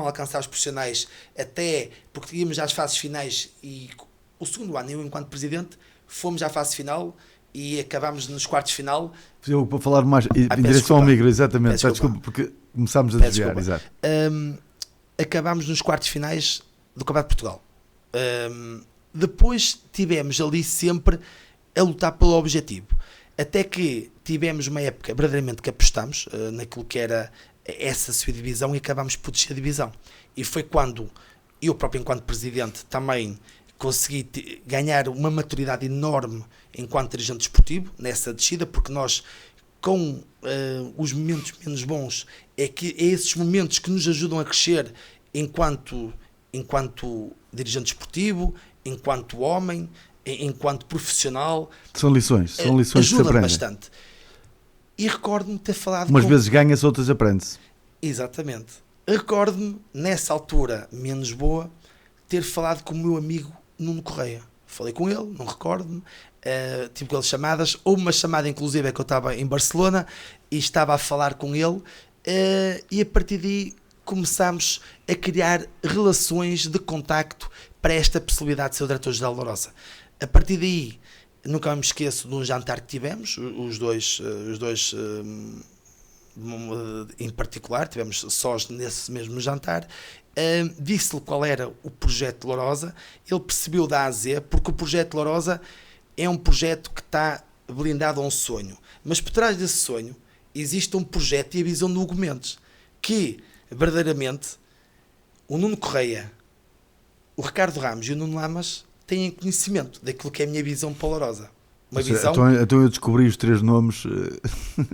alcançar os profissionais até porque íamos às fases finais, e o segundo ano, eu enquanto presidente, fomos à fase final e acabámos nos quartos de final. Eu para falar mais em direção ao micro, exatamente, desculpa, porque começámos a desviar. Exato. Acabámos nos quartos finais do Campeonato de Portugal. Depois tivemos ali sempre a lutar pelo objetivo, até que tivemos uma época verdadeiramente que apostámos naquilo que era essa subdivisão e acabámos por descer a divisão. E foi quando eu próprio, enquanto presidente, também consegui ganhar uma maturidade enorme enquanto dirigente desportivo nessa descida, porque nós, com os momentos menos bons, é esses momentos que nos ajudam a crescer enquanto dirigente desportivo, enquanto homem, enquanto profissional. São lições que se aprendem. Bastante. E recordo-me ter falado... Umas vezes ganha-se, outras aprende-se. Exatamente. Recordo-me, nessa altura menos boa, ter falado com o meu amigo Nuno Correia. Falei com ele, não recordo-me, tive com ele chamadas, houve uma chamada inclusive que eu estava em Barcelona e estava a falar com ele, e a partir daí começámos a criar relações de contacto para esta possibilidade de ser o diretor-geral da Lourosa. A partir daí, nunca me esqueço de um jantar que tivemos, os dois em particular, tivemos sós nesse mesmo jantar. Disse-lhe qual era o projeto de Lourosa, ele percebeu da A a Z, porque o projeto de Lourosa é um projeto que está blindado a um sonho, mas por trás desse sonho existe um projeto e a visão do Hugo Mendes, que verdadeiramente o Nuno Correia, o Ricardo Ramos e o Nuno Lamas têm conhecimento daquilo que é a minha visão para a Lourosa. Então eu descobri os 3 nomes.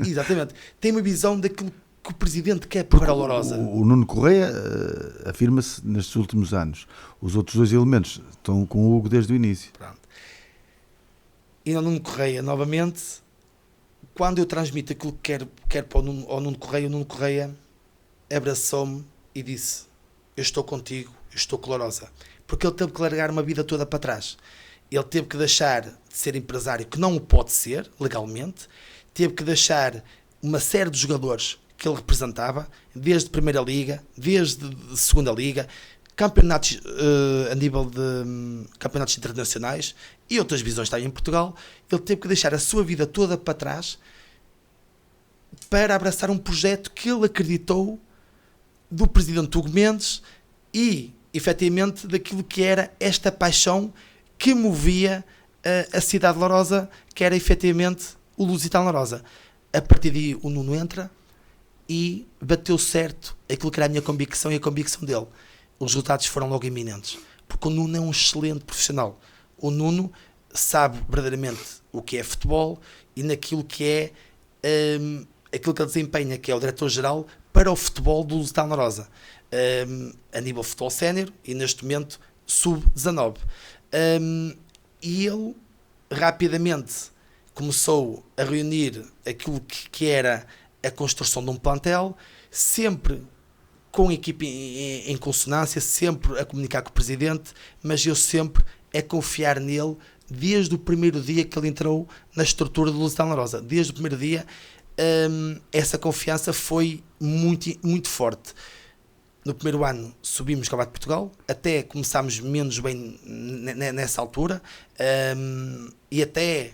Exatamente. Tem uma visão daquilo que o presidente quer para a Lourosa. O Nuno Correia afirma-se nestes últimos anos. Os outros 2 elementos estão com o Hugo desde o início. Pronto. E ao Nuno Correia, novamente, quando eu transmito aquilo que quero para ao Nuno Correia abraçou-me e disse: eu estou contigo, eu estou com a Lourosa. Porque ele teve que largar uma vida toda para trás. Ele teve que deixar de ser empresário, que não o pode ser, legalmente. Teve que deixar uma série de jogadores que ele representava, desde Primeira Liga, desde Segunda Liga, campeonatos a nível de campeonatos internacionais e outras divisões também em Portugal. Ele teve que deixar a sua vida toda para trás para abraçar um projeto que ele acreditou, do presidente Hugo Mendes e, efetivamente, daquilo que era esta paixão que movia a cidade de Lourosa, que era efetivamente o Lusitano Lourosa. A partir daí o Nuno entra e bateu certo aquilo que era a minha convicção e a convicção dele. Os resultados foram logo iminentes, porque o Nuno é um excelente profissional. o Nuno sabe verdadeiramente o que é futebol e naquilo que é aquilo que ele desempenha, que é o diretor-geral para o futebol do Lusitano Larosa, a nível futebol sénior e neste momento sub-19. E ele rapidamente começou a reunir aquilo que era a construção de um plantel, sempre com a equipe em consonância, sempre a comunicar com o presidente, mas eu sempre a confiar nele desde o primeiro dia que ele entrou na estrutura do Lusitano Larosa. Desde o primeiro dia, essa confiança foi muito, muito forte. No primeiro ano subimos o Campeonato de Portugal, até começámos menos bem nessa altura, e até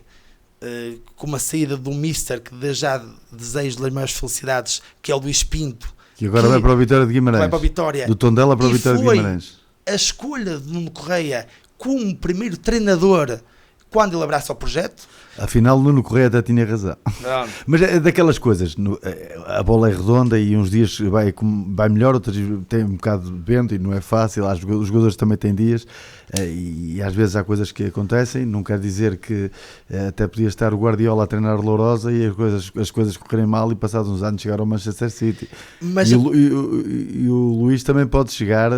com a saída do Mister, que desde já desejo as maiores felicidades, que é o Luís Pinto, que agora vai para a Vitória de Guimarães, vai para a Vitória, do Tondela para a Vitória de Guimarães. A escolha de Nuno Correia como primeiro treinador quando ele abraça o projeto. Afinal, Nuno Correia até tinha razão. Não. Mas é daquelas coisas, a bola é redonda e uns dias vai melhor, outros dias tem um bocado de vento e não é fácil, os jogadores também têm dias e às vezes há coisas que acontecem, não quer dizer que até podia estar o Guardiola a treinar Lourosa e as coisas correrem mal e passados uns anos chegar ao Manchester City. Mas e o Luís também pode chegar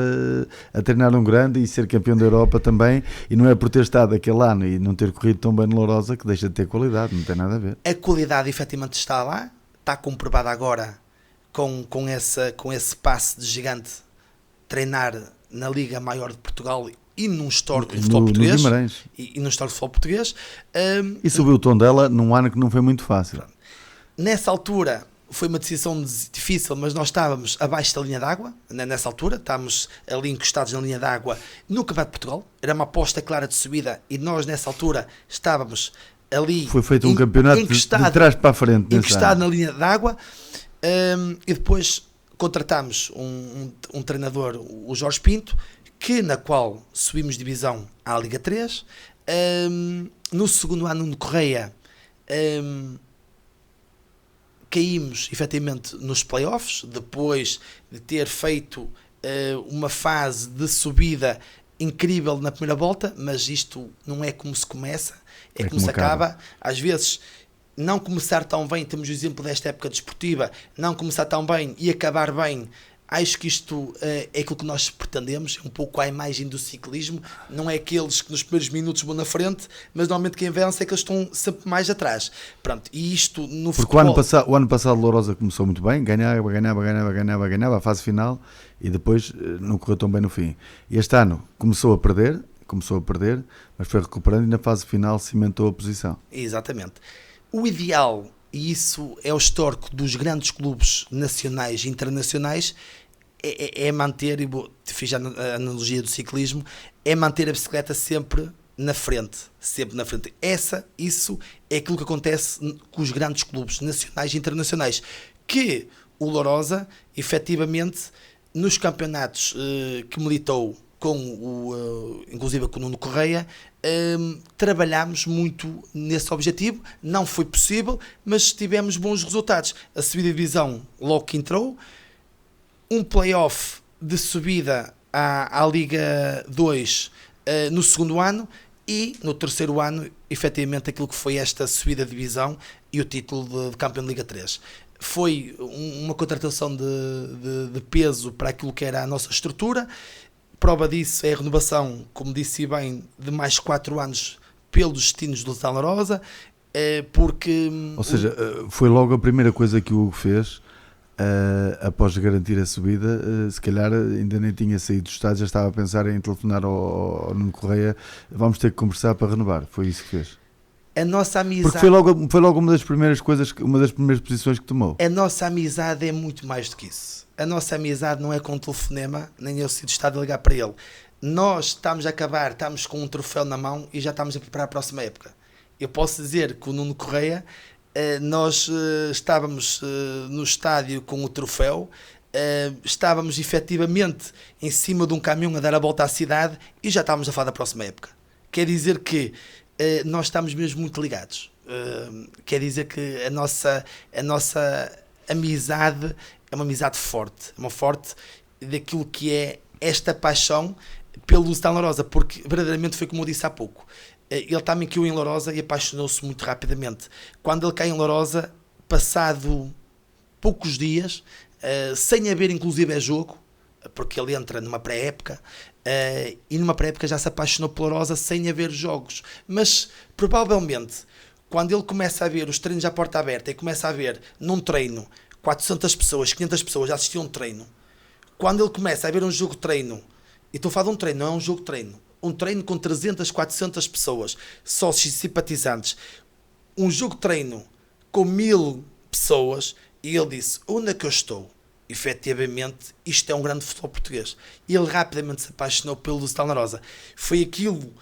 a treinar um grande e ser campeão da Europa também, e não é por ter estado aquele ano e não ter corrido tão bem no Lourosa que deixa de ter qualidade, não tem nada a ver. A qualidade efetivamente está lá, está comprovada agora com esse passe de gigante, treinar na Liga Maior de Portugal e num histórico do futebol português. E num histórico do futebol português. E subiu o Tondela num ano que não foi muito fácil. Nessa altura foi uma decisão difícil, mas nós estávamos abaixo da linha d'água, nessa altura, estávamos ali encostados na linha d'água no Campeonato de Portugal, era uma aposta clara de subida e nós nessa altura estávamos ali. Foi feito um campeonato de trás para a frente. Encostado na linha d'água, e depois contratámos um treinador, o Jorge Pinto, na qual subimos divisão à Liga 3. No segundo ano de Correia, caímos efetivamente nos playoffs, depois de ter feito uma fase de subida incrível na primeira volta, mas isto não é como se começa, é como se acaba. Às vezes não começar tão bem, temos o exemplo desta época desportiva, não começar tão bem e acabar bem. Acho que isto é aquilo que nós pretendemos, é um pouco a imagem do ciclismo, não é aqueles que nos primeiros minutos vão na frente, mas normalmente quem vence é que eles estão sempre mais atrás. Pronto, e isto no futebol... Porque o ano passado Lourosa começou muito bem, ganhava a fase final e depois não correu tão bem no fim. E este ano começou a perder, mas foi recuperando e na fase final cimentou a posição. Exatamente. O ideal... E isso é o histórico dos grandes clubes nacionais e internacionais, é manter, e fiz a analogia do ciclismo, é manter a bicicleta sempre na frente. Isso é aquilo que acontece com os grandes clubes nacionais e internacionais, que o Lourosa, efetivamente, nos campeonatos que militou, inclusive com o Nuno Correia, trabalhámos muito nesse objetivo. Não foi possível, mas tivemos bons resultados. A subida de divisão logo que entrou, um play-off de subida à Liga 2 no segundo ano, e no terceiro ano, efetivamente, aquilo que foi esta subida de divisão e o título de campeão de Liga 3. Foi uma contratação de peso para aquilo que era a nossa estrutura. Prova disso é a renovação, como disse bem, de mais 4 anos pelos destinos do Lusitano Larosa, porque... Ou seja, foi logo a primeira coisa que o Hugo fez, após garantir a subida, se calhar ainda nem tinha saído do estádio, já estava a pensar em telefonar ao Nuno Correia, vamos ter que conversar para renovar, foi isso que fez. A nossa amizade... Porque foi logo uma das primeiras coisas, uma das primeiras posições que tomou. A nossa amizade é muito mais do que isso. A nossa amizade não é com um telefonema, nem eu sido estado a ligar para ele. Nós estamos com um troféu na mão e já estamos a preparar a próxima época. Eu posso dizer que o Nuno Correia, nós estávamos no estádio com o troféu, estávamos efetivamente em cima de um caminhão a dar a volta à cidade e já estávamos a falar da próxima época. Quer dizer que nós estamos mesmo muito ligados. Quer dizer que a nossa amizade é uma amizade forte, daquilo que é esta paixão pelo Stan Lourosa, porque verdadeiramente foi como eu disse há pouco. Ele também caiu em Lourosa e apaixonou-se muito rapidamente. Quando ele cai em Lourosa, passado poucos dias, sem haver inclusive jogo, porque ele entra numa pré-época, e numa pré-época já se apaixonou pela Lourosa sem haver jogos. Mas provavelmente, quando ele começa a ver os treinos à porta aberta e começa a ver num treino 400 pessoas, 500 pessoas já assistiam a um treino, quando ele começa a ver um jogo de treino, e estou a falar de um treino, não é um jogo de treino, um treino com 300, 400 pessoas, sócios e simpatizantes, um jogo de treino com 1000 pessoas, e ele disse, onde é que eu estou? Efetivamente, isto é um grande futebol português. E ele rapidamente se apaixonou pelo Stan Lourosa. Foi aquilo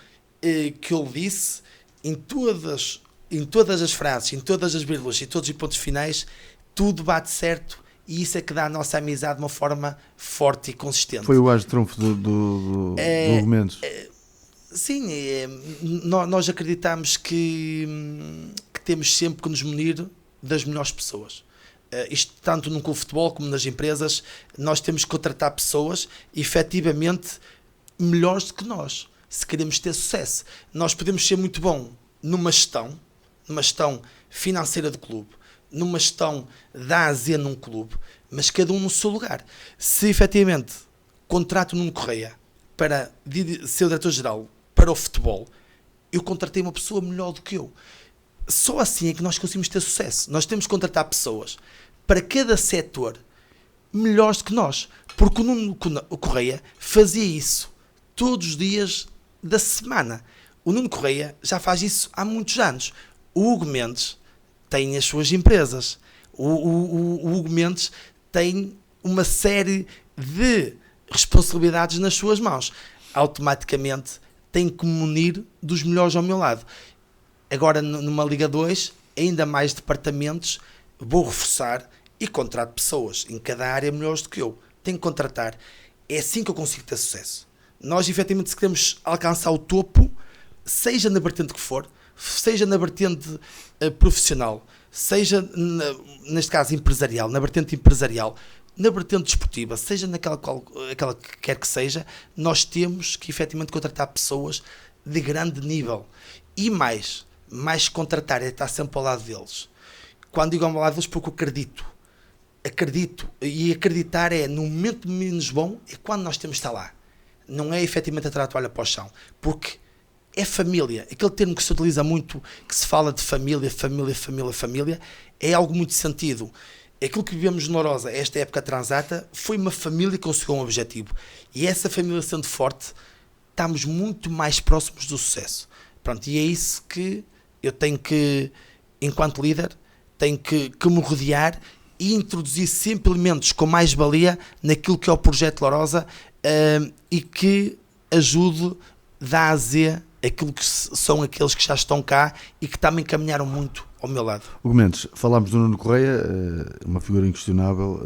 que ele disse em todas as frases, em todas as vírgulas e todos os pontos finais, tudo bate certo. E isso é que dá a nossa amizade de uma forma forte e consistente. Foi o as de trunfo do Argumentos. Sim, nós acreditamos que temos sempre que nos munir das melhores pessoas. Isto tanto no clube de futebol como nas empresas, nós temos que contratar pessoas efetivamente melhores do que nós, se queremos ter sucesso. Nós podemos ser muito bom numa gestão financeira do clube, numa gestão da AZ num clube, mas cada um no seu lugar. Se efetivamente contrato o Nuno Correia para ser o diretor-geral para o futebol, eu contratei uma pessoa melhor do que eu. Só assim é que nós conseguimos ter sucesso. Nós temos que contratar pessoas para cada setor melhores do que nós, porque o Nuno Correia fazia isso todos os dias da semana. O Nuno Correia já faz isso há muitos anos. O Hugo Mendes tem as suas empresas. O Hugo Mendes tem uma série de responsabilidades nas suas mãos. Automaticamente tem que me munir dos melhores ao meu lado. Agora, numa Liga 2, ainda mais departamentos, vou reforçar e contrato pessoas em cada área melhores do que eu. Tenho que contratar. É assim que eu consigo ter sucesso. Nós, efetivamente, se queremos alcançar o topo, seja na vertente que for, seja na vertente profissional, seja, neste caso, empresarial, na vertente empresarial, na vertente desportiva, seja aquela que quer que seja, nós temos que, efetivamente, contratar pessoas de grande nível. E mais contratar é estar sempre ao lado deles. Quando digo ao lado deles, porque eu acredito, e acreditar é, no momento menos bom, é quando nós temos de estar lá. Não é efetivamente atirar a toalha para o chão, porque é família. Aquele termo que se utiliza muito, que se fala de família, é algo muito sentido. Aquilo que vivemos no Lourosa, esta época transata, foi uma família que conseguiu um objetivo. E essa família sendo forte, estamos muito mais próximos do sucesso. Pronto, e é isso que eu tenho que, enquanto líder, tenho que me rodear e introduzir sempre elementos com mais-valia naquilo que é o projeto Lourosa, e que ajude da A a Z aquilo que são aqueles que já estão cá e que também caminharam muito ao meu lado. Hugo Mendes, falámos do Nuno Correia, uma figura inquestionável,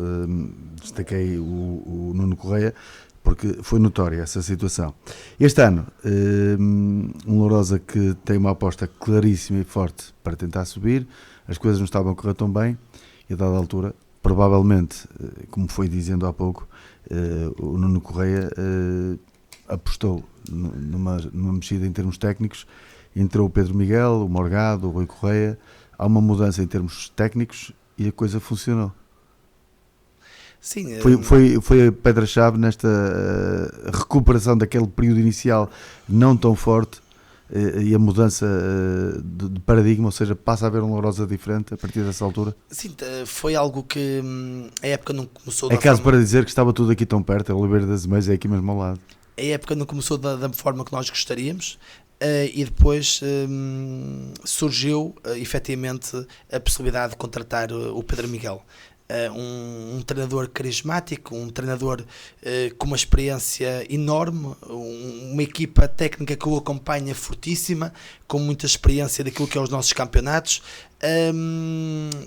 destaquei o Nuno Correia porque foi notória essa situação. Este ano, um Lourosa que tem uma aposta claríssima e forte para tentar subir, as coisas não estavam a correr tão bem e a dada altura, provavelmente, como foi dizendo há pouco, o Nuno Correia apostou numa mexida em termos técnicos. Entrou o Pedro Miguel, o Morgado, o Rui Correia, há uma mudança em termos técnicos e a coisa funcionou. Sim, foi a pedra-chave nesta recuperação daquele período inicial não tão forte, e a mudança de paradigma, ou seja, passa a haver um Lourosa diferente a partir dessa altura? Sim, foi algo que a época não começou... É caso para dizer que estava tudo aqui tão perto, a Oliveira das Meias é aqui mesmo ao lado. A época não começou da forma que nós gostaríamos, e depois surgiu efetivamente a possibilidade de contratar o Pedro Miguel. Um treinador carismático, um treinador com uma experiência enorme, uma equipa técnica que o acompanha fortíssima, com muita experiência daquilo que é os nossos campeonatos.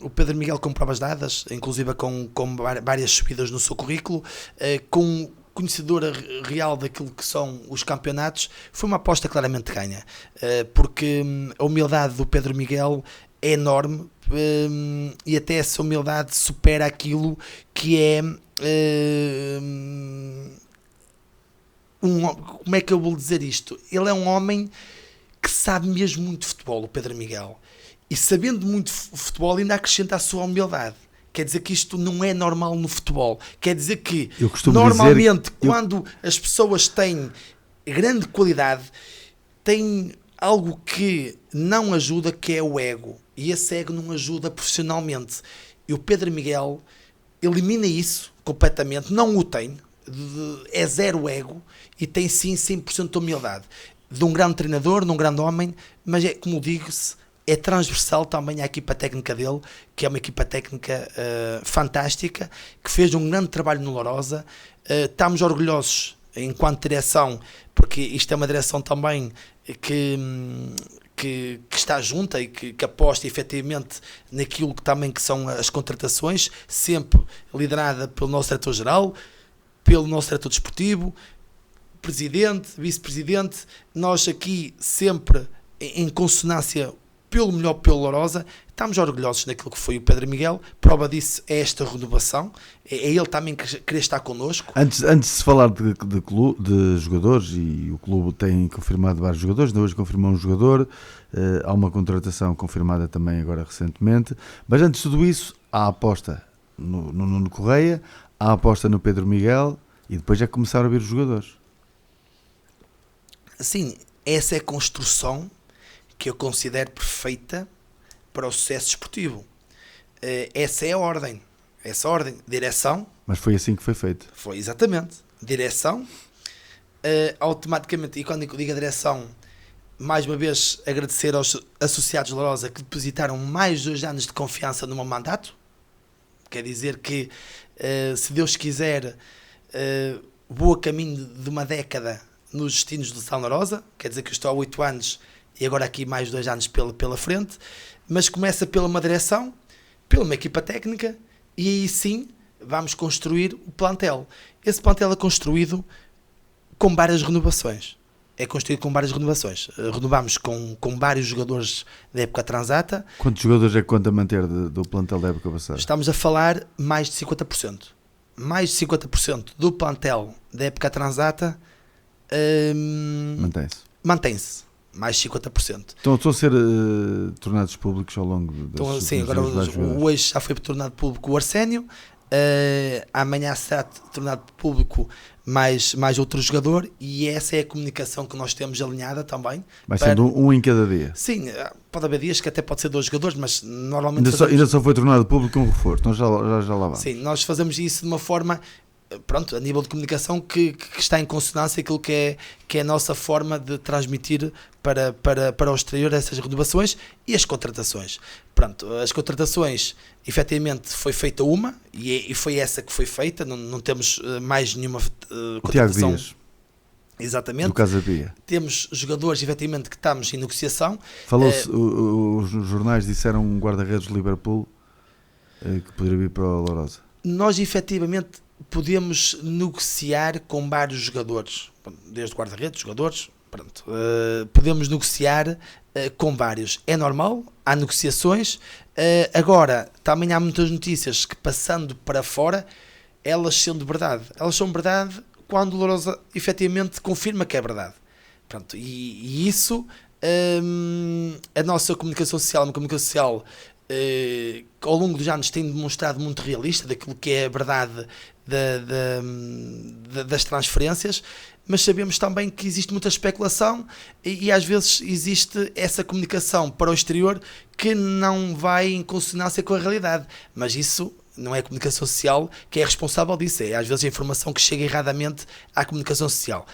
O Pedro Miguel com provas dadas, inclusive com várias subidas no seu currículo, com conhecedora real daquilo que são os campeonatos. Foi uma aposta claramente ganha, porque a humildade do Pedro Miguel é enorme, e até essa humildade supera aquilo que é como é que eu vou dizer isto? Ele é um homem que sabe mesmo muito de futebol, o Pedro Miguel. E sabendo muito de futebol, ainda acrescenta a sua humildade. Quer dizer que isto não é normal no futebol. Quer dizer que, normalmente, quando as pessoas têm grande qualidade, têm algo que não ajuda, que é o ego. E esse ego não ajuda profissionalmente. E o Pedro Miguel elimina isso completamente. Não o tem. É zero ego. E tem sim 100% de humildade. De um grande treinador, de um grande homem. Mas, como digo-se, é transversal também à equipa técnica dele, que é uma equipa técnica fantástica, que fez um grande trabalho no Lourosa. Estamos orgulhosos enquanto direção, porque isto é uma direção também que está junta e que aposta efetivamente naquilo que também que são as contratações, sempre liderada pelo nosso diretor-geral, pelo nosso diretor desportivo, presidente, vice-presidente. Nós aqui sempre em consonância pelo melhor pelo Lourosa, estamos orgulhosos daquilo que foi o Pedro Miguel. Prova disso é esta renovação, é ele também que querer estar connosco. Antes de se falar de jogadores, e o clube tem confirmado vários jogadores, hoje confirmou um jogador, há uma contratação confirmada também agora recentemente, mas antes de tudo isso, há a aposta no Nuno Correia, há a aposta no Pedro Miguel, e depois já começaram a vir os jogadores. Sim, essa é a construção que eu considero perfeita para o sucesso desportivo. Essa é a ordem. Essa ordem. Direção. Mas foi assim que foi feito. Foi, exatamente. Direção. Automaticamente, e quando eu digo a direção, mais uma vez agradecer aos associados de Lourosa que depositaram mais de 2 anos de confiança no meu mandato. Quer dizer que, se Deus quiser, vou a caminho de uma década nos destinos do São Lourosa. Quer dizer que eu estou há 8 anos e agora aqui mais 2 anos pela frente, mas começa pela uma direção, pela uma equipa técnica, e aí sim vamos construir o plantel. Esse plantel é construído com várias renovações. Renovamos com vários jogadores da época transata. Quantos jogadores é que conta manter do plantel da época passada? Estamos a falar mais de 50%. Mais de 50% do plantel da época transata mantém-se. Mais 50%. Estão a ser tornados públicos ao longo das então, sim, agora hoje já foi tornado público o Arsénio, amanhã será tornado público mais outro jogador, e essa é a comunicação que nós temos alinhada também. Vai sendo um em cada dia? Sim, pode haver dias que até pode ser 2 jogadores, mas normalmente... Ainda só foi tornado público um reforço, então já lá vamos. Sim, nós fazemos isso de uma forma... Pronto, a nível de comunicação que está em consonância aquilo que é a nossa forma de transmitir para o exterior essas renovações e as contratações. Pronto, as contratações, efetivamente foi feita uma, e foi essa que foi feita, não temos mais nenhuma contratação. Tiago Dias. Exatamente. Do Casa Pia. Temos jogadores, efetivamente, que estamos em negociação. Falou-se, os jornais disseram um guarda-redes de Liverpool que poderia vir para o Lourosa. Nós, efetivamente, podemos negociar com vários jogadores, desde guarda-redes, jogadores, pronto. Podemos negociar com vários. É normal, há negociações. Agora, também há muitas notícias que, passando para fora, elas sendo verdade. Elas são verdade quando o Lourosa efetivamente confirma que é verdade. Pronto, e isso, a nossa comunicação social, uma comunicação social ao longo dos anos tem demonstrado muito realista daquilo que é a verdade das transferências, mas sabemos também que existe muita especulação e às vezes existe essa comunicação para o exterior que não vai em consonância com a realidade, mas isso não é a comunicação social que é responsável disso, é às vezes a informação que chega erradamente à comunicação social.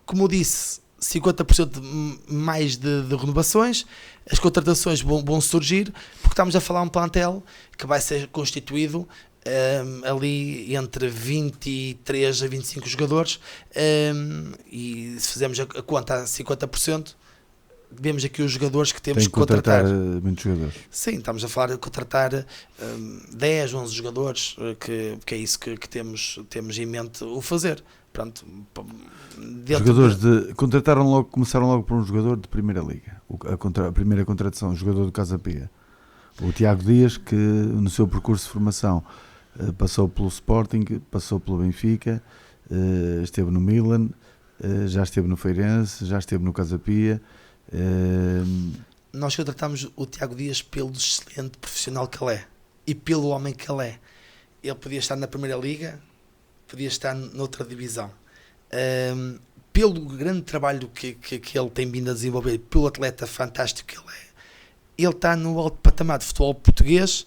Como eu disse, 50% mais de renovações. As contratações vão surgir, porque estamos a falar de um plantel que vai ser constituído ali entre 23 a 25 jogadores, e se fizermos a conta a 50%, vemos aqui os jogadores que temos que contratar. Muitos jogadores. Sim, estamos a falar de contratar 10, 11 jogadores, que é isso que temos em mente o fazer. Pronto, jogadores começaram logo por um jogador de Primeira Liga, a primeira contratação, o jogador do Casa Pia, o Tiago Dias, que no seu percurso de formação passou pelo Sporting, passou pelo Benfica esteve no Milan, já esteve no Feirense, já esteve no Casa Pia. Nós contratamos o Tiago Dias pelo excelente profissional que ele é e pelo homem que ele é. Ele podia estar na Primeira Liga, podia estar noutra divisão. Pelo grande trabalho que ele tem vindo a desenvolver, pelo atleta fantástico que ele é, ele está no alto patamar de futebol português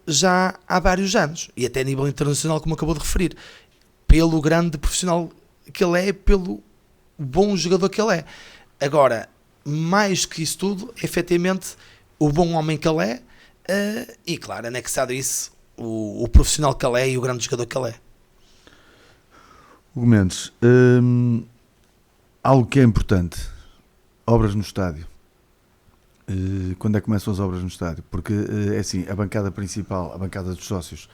já há vários anos, e até a nível internacional, como acabou de referir, pelo grande profissional que ele é, pelo bom jogador que ele é. Agora, mais que isso tudo, efetivamente, o bom homem que ele é, e claro, anexado a isso, o profissional que ele é e o grande jogador que ele é. Hugo Mendes, algo que é importante, obras no estádio. Quando é que começam as obras no estádio? Porque é assim, a bancada principal, a bancada dos sócios,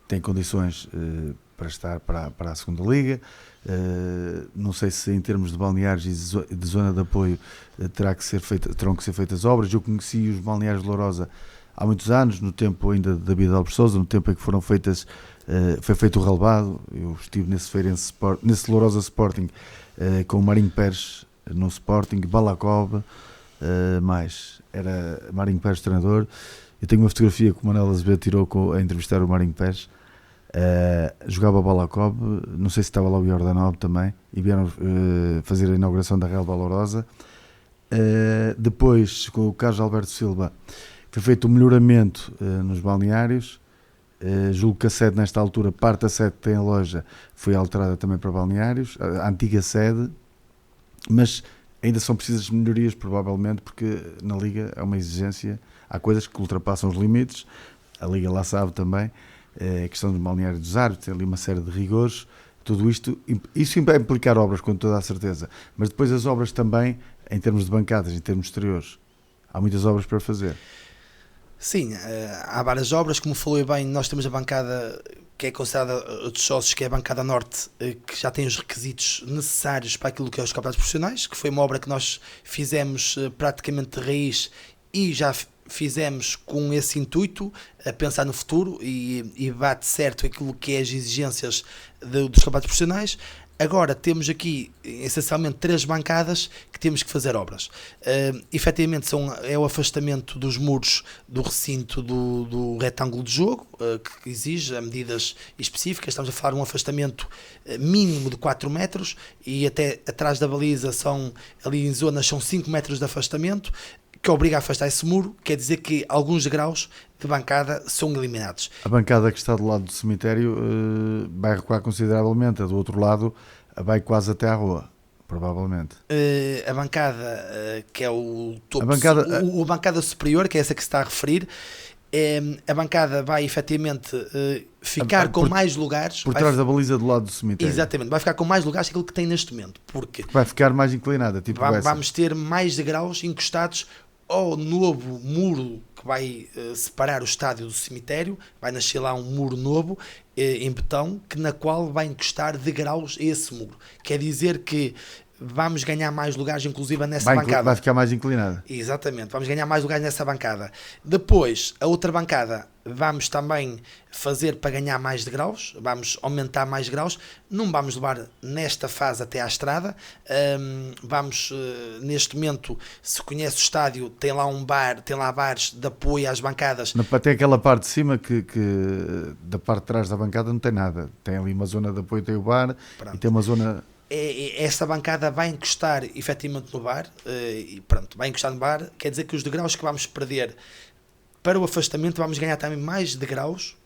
tem condições para estar para a segunda liga. Não sei se em termos de balneários e de zona de apoio terão que ser feitas obras. Eu conheci os balneários de Lourosa há muitos anos, no tempo ainda de David Alves Sousa, no tempo em que foram feitas, foi feito o relevado. Eu estive nesse Lourosa Sporting com o Marinho Pérez no Sporting, Balacova, mais era Marinho Pérez treinador. Eu tenho uma fotografia que o Manuel Azevedo tirou a entrevistar o Marinho Pérez. Jogava Balacov, não sei se estava lá o Jordanov também, e vieram fazer a inauguração da Real Valorosa. Depois, com o Carlos Alberto Silva, foi feito o melhoramento nos balneários. Julgo que a sede, nesta altura, parte da sede que tem a loja foi alterada também para balneários, a antiga sede, mas ainda são precisas melhorias, provavelmente, porque na Liga é uma exigência, há coisas que ultrapassam os limites, a Liga lá sabe também, a questão do balneário dos árbitros, tem ali uma série de rigores, tudo isto, isso vai implicar obras com toda a certeza, mas depois as obras também, em termos de bancadas, em termos exteriores, há muitas obras para fazer. Sim, há várias obras, como falou bem, nós temos a bancada que é considerada dos sócios, que é a bancada norte, que já tem os requisitos necessários para aquilo que é os campeonatos profissionais, que foi uma obra que nós fizemos praticamente de raiz e já fizemos com esse intuito, a pensar no futuro e bate certo aquilo que é as exigências dos campeonatos profissionais. Agora temos aqui essencialmente 3 bancadas que temos que fazer obras. Efetivamente é o afastamento dos muros do recinto do retângulo de jogo, que exige medidas específicas. Estamos a falar de um afastamento mínimo de 4 metros e até atrás da baliza ali em zonas são 5 metros de afastamento, que obriga a afastar esse muro. Quer dizer que alguns degraus de bancada são eliminados. A bancada que está do lado do cemitério vai recuar consideravelmente, a do outro lado vai quase até à rua, provavelmente. A bancada que é o topo, a bancada superior, que é essa que se está a referir, a bancada vai efetivamente ficar com mais lugares. Por trás da baliza do lado do cemitério. Exatamente, vai ficar com mais lugares que aquilo que tem neste momento. Porque vai ficar mais inclinada, tipo vamos ter mais degraus encostados ao novo muro que vai separar o estádio do cemitério. Vai nascer lá um muro novo em betão, na qual vai encostar degraus a esse muro. Quer dizer que vamos ganhar mais lugares, inclusive nessa bancada. Vai ficar mais inclinada. Exatamente, vamos ganhar mais lugares nessa bancada. Depois, a outra bancada, vamos também fazer para ganhar mais degraus, vamos aumentar mais degraus. Não vamos levar nesta fase até à estrada. Vamos, neste momento, se conhece o estádio, tem lá um bar, tem lá bares de apoio às bancadas. Tem aquela parte de cima que da parte de trás da bancada não tem nada. Tem ali uma zona de apoio, tem o bar. Pronto. E tem uma zona... Essa bancada vai encostar efetivamente no bar, e pronto, vai encostar no bar. Quer dizer que os degraus que vamos perder para o afastamento, vamos ganhar também mais degraus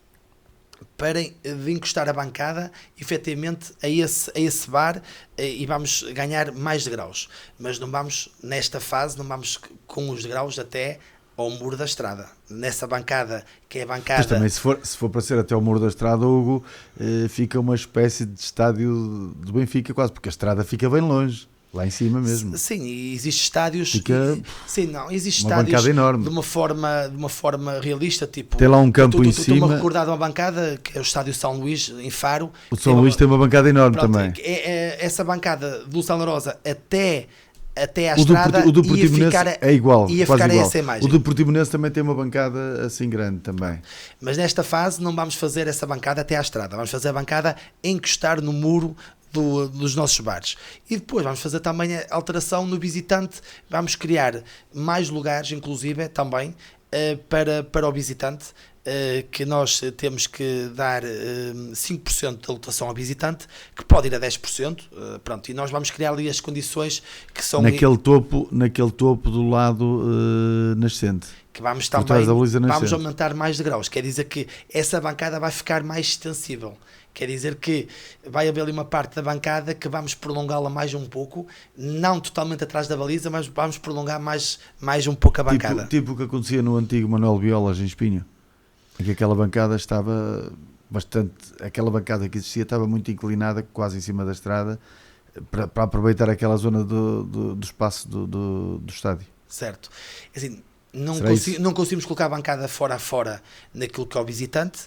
para de encostar a bancada efetivamente a esse bar, e vamos ganhar mais degraus. Mas não vamos, nesta fase, não vamos com os degraus até ao muro da estrada. Nessa bancada, que é a bancada... Mas também, se for para ser até ao muro da estrada, Hugo, fica uma espécie de estádio do Benfica quase, porque a estrada fica bem longe, lá em cima mesmo. Sim, e existem estádios... existe uma estádios bancada enorme. De uma forma realista, tipo... Tem lá um campo em cima... Estou-me a recordar de uma bancada, que é o estádio São Luís, em Faro. O São Luís tem uma bancada enorme. Pronto, também. Essa bancada do São Lourosa até até à estrada o do ia Portimonense ficar, é igual, ia quase ficar igual. essa imagem. O do Portimonense também tem uma bancada assim grande também. Mas nesta fase não vamos fazer essa bancada até à estrada, vamos fazer a bancada encostar no muro dos nossos bares. E depois vamos fazer também a alteração no visitante, vamos criar mais lugares, inclusive, também, para o visitante, que nós temos que dar 5% da lotação ao visitante, que pode ir a 10%, pronto, e nós vamos criar ali as condições que são... Naquele topo do lado nascente. Que vamos Por trás também, da baliza vamos nascente. aumentar mais degraus, quer dizer que essa bancada vai ficar mais extensível. Quer dizer que vai haver ali uma parte da bancada que vamos prolongá-la mais um pouco, não totalmente atrás da baliza, mas vamos prolongar mais um pouco a bancada. Tipo o que acontecia no antigo Manuel Biolas em Espinho, em que aquela bancada estava bastante... Aquela bancada que existia estava muito inclinada, quase em cima da estrada, para aproveitar aquela zona do espaço do estádio. Certo. Assim, não conseguimos colocar a bancada fora a fora naquilo que é o visitante,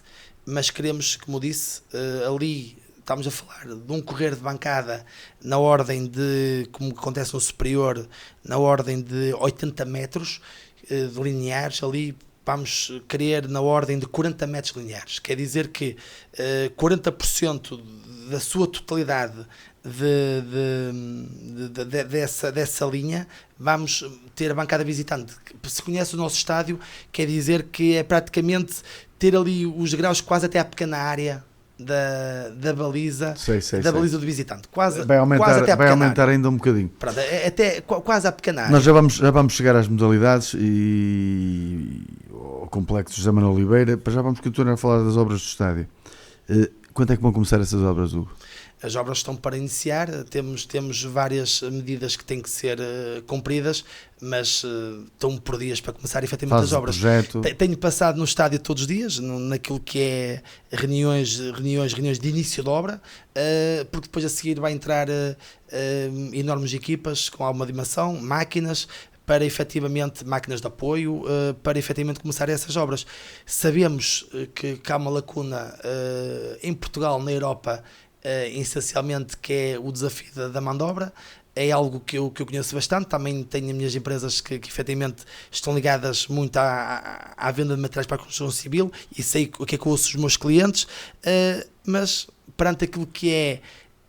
mas queremos, como disse, ali estamos a falar de um correr de bancada na ordem de, como acontece no superior, na ordem de 80 metros de lineares, ali vamos querer na ordem de 40 metros lineares. Quer dizer que 40% da sua totalidade dessa linha vamos ter a bancada visitante. Se conhece o nosso estádio, quer dizer que é praticamente ter ali os graus quase até à pequena área da baliza, baliza do visitante, quase até à vai aumentar ainda um bocadinho. Pronto, até quase à pequena área. Nós já vamos chegar às modalidades e ao complexo José Manuel Oliveira, para já vamos continuar a falar das obras do estádio. Quando é que vão começar essas obras, Hugo? As obras estão para iniciar, temos várias medidas que têm que ser cumpridas, mas estão por dias para começar efetivamente as obras. Tenho passado no estádio todos os dias, naquilo que é reuniões de início de obra, porque depois a seguir vai entrar enormes equipas com alguma dimensão, máquinas, para efetivamente, máquinas de apoio, para efetivamente começar essas obras. Sabemos que há uma lacuna em Portugal, na Europa, essencialmente, que é o desafio da mão de obra. É algo que eu conheço bastante, também tenho as minhas empresas que efetivamente estão ligadas muito à venda de materiais para a construção civil e sei o que é que eu ouço dos meus clientes, mas perante aquilo que é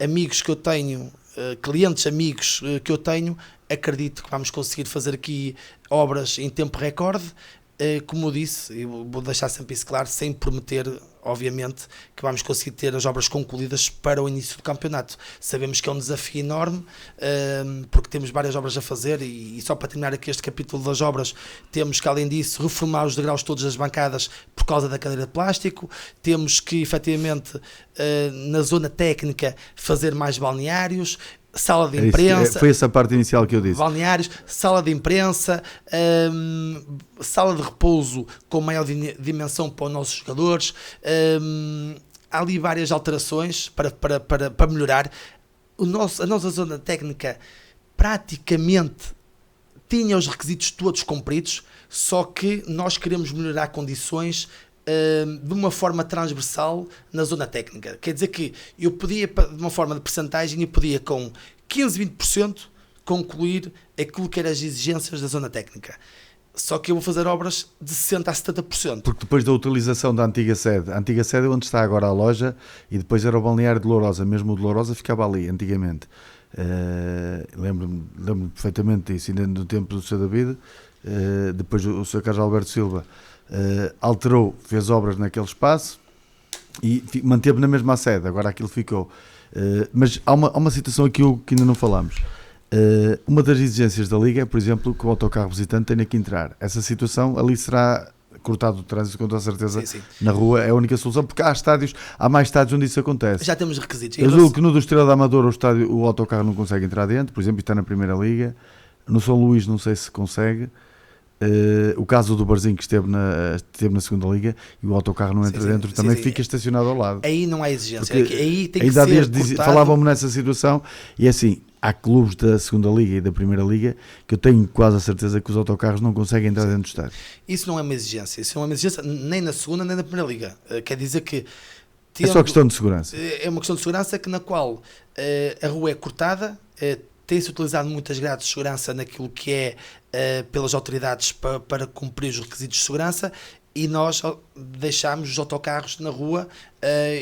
amigos que eu tenho, clientes amigos que eu tenho, acredito que vamos conseguir fazer aqui obras em tempo recorde. Como eu disse, e vou deixar sempre isso claro, sem prometer, obviamente, que vamos conseguir ter as obras concluídas para o início do campeonato. Sabemos que é um desafio enorme, porque temos várias obras a fazer e só para terminar aqui este capítulo das obras, temos que, além disso, reformar os degraus todos das bancadas por causa da cadeira de plástico, temos que, efetivamente, na zona técnica, fazer mais balneários, sala de imprensa, foi essa parte inicial que eu disse. Balneários, sala de imprensa, sala de repouso com maior dimensão para os nossos jogadores. Há ali várias alterações para melhorar. A nossa zona técnica praticamente tinha os requisitos todos cumpridos, só que nós queremos melhorar condições de uma forma transversal na zona técnica. Quer dizer que eu podia, de uma forma de percentagem, eu podia com 15, 20% concluir aquilo que eram as exigências da zona técnica. Só que eu vou fazer obras de 60% a 70%. Porque depois da utilização da antiga sede, a antiga sede é onde está agora a loja e depois era o balneário de Lourosa, mesmo o de Lourosa ficava ali antigamente. Lembro-me perfeitamente disso, ainda no tempo do Sr. David, depois o Sr. Carlos Alberto Silva alterou, fez obras naquele espaço e manteve na mesma sede, agora aquilo ficou. Mas há uma situação aqui que ainda não falamos. Uma das exigências da Liga é, por exemplo, que o autocarro visitante tenha que entrar. Essa situação ali será cortado o trânsito, com toda a certeza. Sim. Na rua é a única solução, porque há mais estádios onde isso acontece. Já temos requisitos. Eu julgo que no do Estrela da Amadora o autocarro não consegue entrar dentro, por exemplo, está na Primeira Liga. No São Luís não sei se consegue. O caso do Barzinho que esteve na segunda liga e o autocarro não entra dentro, também fica estacionado ao lado. Aí não há exigência, aí tem que ainda ser cortado. Falavam-me nessa situação e é assim, há clubes da segunda liga e da primeira liga que eu tenho quase a certeza que os autocarros não conseguem entrar dentro do estádio. Isso não é uma exigência, nem na segunda nem na primeira liga. Quer dizer que é só questão de segurança. É uma questão de segurança na qual a rua é cortada, tem-se utilizado muitas grades de segurança naquilo que é pelas autoridades para cumprir os requisitos de segurança, e nós deixámos os autocarros na rua,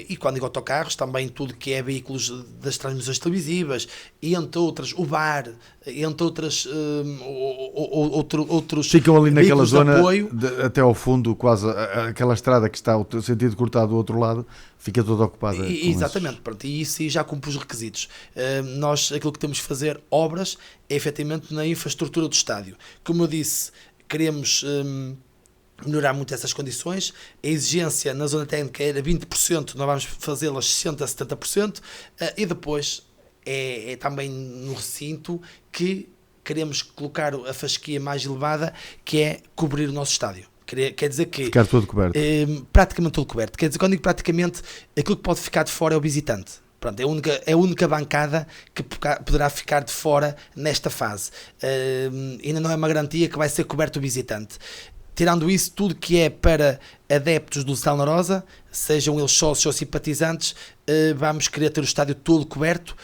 e quando digo autocarros, também tudo que é veículos das transmissões televisivas, e entre outras, o bar, entre outras, outros ficam ali naquela zona, até ao fundo, quase aquela estrada que está o sentido cortado do outro lado, fica toda ocupada. Exatamente, pronto, e isso já cumpre os requisitos. Nós, aquilo que temos que fazer, obras, é efetivamente na infraestrutura do estádio. Como eu disse, queremos melhorar muito essas condições. A exigência na zona técnica era 20%, nós vamos fazê-las 60% a 70%, e depois é também no recinto que queremos colocar a fasquia mais elevada, que é cobrir o nosso estádio. Quer dizer que... Ficar todo coberto. Praticamente todo coberto. Quer dizer, quando digo praticamente, aquilo que pode ficar de fora é o visitante. Pronto, é a única bancada que poderá ficar de fora nesta fase. Ainda não é uma garantia que vai ser coberto o visitante. Tirando isso, tudo que é para adeptos do Lusitano La Rosa, sejam eles sócios ou simpatizantes, vamos querer ter o estádio todo coberto,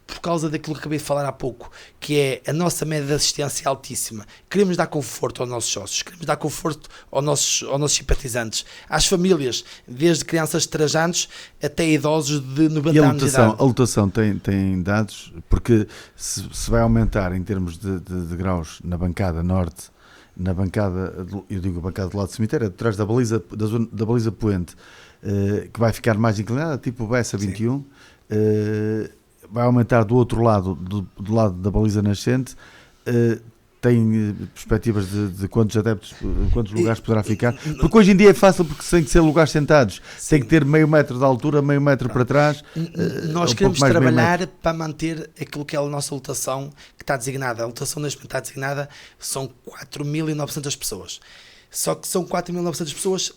por causa daquilo que acabei de falar há pouco, que é a nossa média de assistência altíssima. Queremos dar conforto aos nossos sócios, queremos dar conforto aos nossos simpatizantes, às famílias, desde crianças de 3 anos até idosos de 90 anos de idade. A lotação tem dados, porque se vai aumentar em termos de graus na bancada norte, na bancada, eu digo a bancada do lado do cemitério, atrás da baliza poente, que vai ficar mais inclinada, tipo o Bessa 21, vai aumentar do outro lado, do lado da baliza nascente. Tem perspectivas de quantos adeptos, quantos lugares poderá ficar? Porque hoje em dia é fácil, porque tem que ser lugares sentados. Sim. Tem que ter meio metro de altura, meio metro para trás. Nós queremos trabalhar para manter aquilo que é a nossa lotação que está designada. A lotação neste momento está designada, são 4.900 pessoas. Só que são 4.900 pessoas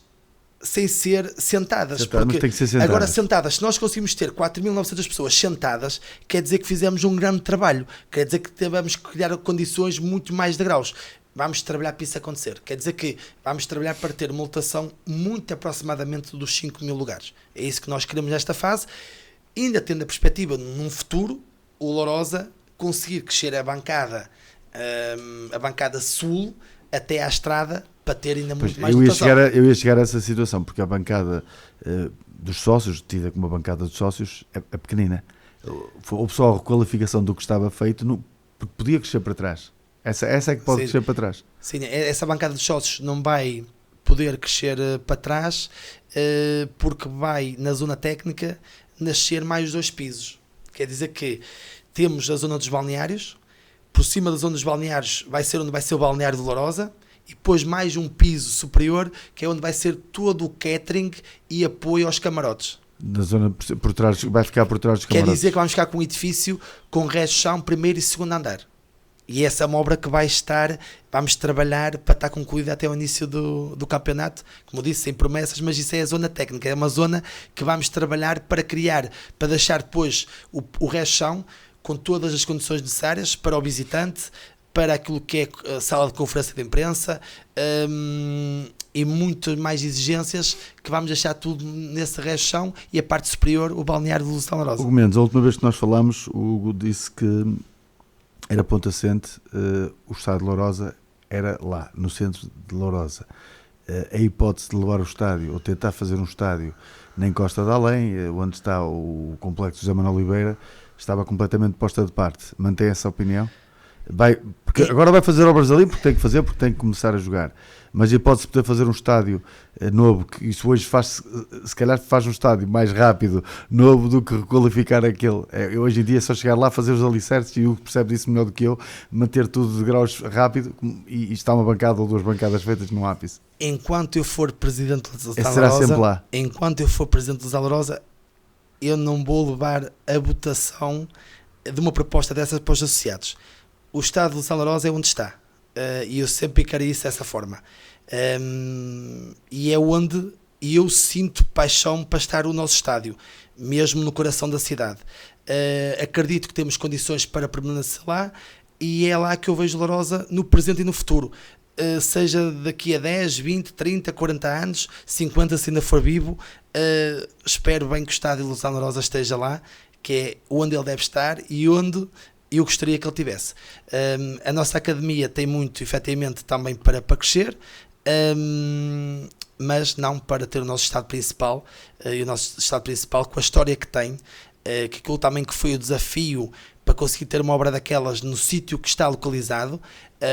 sem ser sentadas, porque tem que ser sentadas. Agora sentadas, se nós conseguimos ter 4.900 pessoas sentadas, quer dizer que fizemos um grande trabalho, quer dizer que tivemos que criar condições muito mais de graus. Vamos trabalhar para isso acontecer, quer dizer que vamos trabalhar para ter uma lotação muito aproximadamente dos 5.000 lugares. É isso que nós queremos nesta fase, ainda tendo a perspectiva num futuro o Lourosa conseguir crescer a bancada sul até à estrada, para ter ainda muito mais lotação. Eu ia chegar a essa situação, porque a bancada dos sócios, tida como a bancada dos sócios, é pequenina. Houve só a requalificação do que estava feito, porque podia crescer para trás. Essa é que pode crescer para trás. Sim, essa bancada dos sócios não vai poder crescer para trás, porque vai, na zona técnica, nascer mais 2 pisos. Quer dizer que temos a zona dos balneários, por cima da zona dos balneários vai ser onde vai ser o balneário de Lourosa, e depois mais um piso superior, que é onde vai ser todo o catering e apoio aos camarotes. Na zona por trás, vai ficar por trás dos camarotes. Quer dizer que vamos ficar com um edifício com resto de chão, primeiro e segundo andar. E essa é uma obra que vai estar, vamos trabalhar para estar concluída até o início do campeonato, como disse, sem promessas, mas isso é a zona técnica, é uma zona que vamos trabalhar para criar, para deixar depois o resto de chão com todas as condições necessárias para o visitante, para aquilo que é a sala de conferência de imprensa, e muitas mais exigências que vamos deixar tudo nesse resto de chão, e a parte superior, o balneário de Lusitano La Rosa. Hugo Mendes, a última vez que nós falámos, o Hugo disse que era ponto assente, o estádio de Lourosa era lá, no centro de Lourosa. A hipótese de levar o estádio, ou tentar fazer um estádio na Encosta de Além, onde está o complexo José Manuel Oliveira, estava completamente posta de parte. Mantém essa opinião? Porque agora vai fazer obras ali, porque tem que começar a jogar. Mas a hipótese de poder fazer um estádio novo, que isso hoje faz, se calhar faz um estádio mais rápido, novo, do que requalificar aquele. Hoje em dia é só chegar lá, fazer os alicerces, e o que percebe disso melhor do que eu, manter tudo de graus rápido, e está uma bancada ou 2 bancadas feitas no ápice. Enquanto eu for presidente do Lusitano La Rosa, enquanto eu for presidente do Lusitano La Rosa, eu não vou levar a votação de uma proposta dessas para os associados. O estado de Lusitano La Rosa é onde está, e eu sempre encarei isso dessa forma, e é onde eu sinto paixão para estar o nosso estádio, mesmo no coração da cidade. Acredito que temos condições para permanecer lá, e é lá que eu vejo Lourosa no presente e no futuro, seja daqui a 10, 20, 30, 40 anos, 50 se ainda for vivo. Espero bem que o estádio de Lusitano La Rosa esteja lá, que é onde ele deve estar, e onde eu gostaria que ele tivesse. A nossa academia tem muito, efetivamente, também para crescer, mas não para ter o nosso estado principal, e o nosso estado principal com a história que tem, que aquilo também que foi o desafio para conseguir ter uma obra daquelas no sítio que está localizado,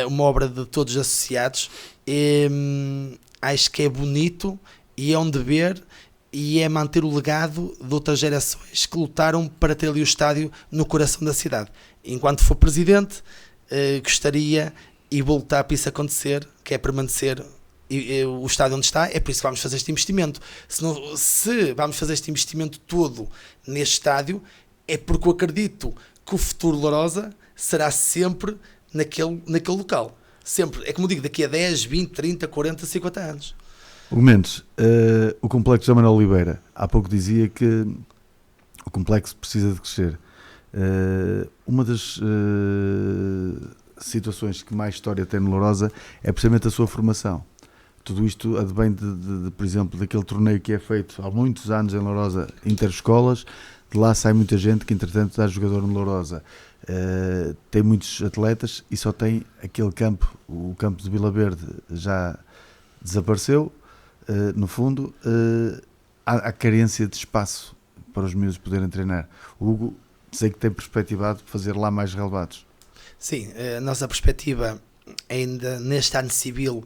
uma obra de todos os associados, acho que é bonito e é um dever e é manter o legado de outras gerações que lutaram para ter ali o estádio no coração da cidade. Enquanto for presidente, gostaria e vou lutar para isso acontecer, que é permanecer o estádio onde está. É por isso que vamos fazer este investimento. Se vamos fazer este investimento todo neste estádio, é porque eu acredito que o futuro de Lourosa será sempre naquele local. Sempre. É como digo, daqui a 10, 20, 30, 40, 50 anos. O Mendes, o complexo José Manuel Oliveira, há pouco dizia que o complexo precisa de crescer. Uma das situações que mais história tem no Lourosa é precisamente a sua formação. Tudo isto advém de, por exemplo, daquele torneio que é feito há muitos anos em Lourosa, interescolas. De lá sai muita gente que, entretanto, dá jogador no Lourosa. Tem muitos atletas e só tem aquele campo, o campo de Vila Verde já desapareceu. No fundo, há carência de espaço para os miúdos poderem treinar. O Hugo, sei que tem perspectivado de fazer lá mais relevados. Sim, a nossa perspectiva ainda neste ano civil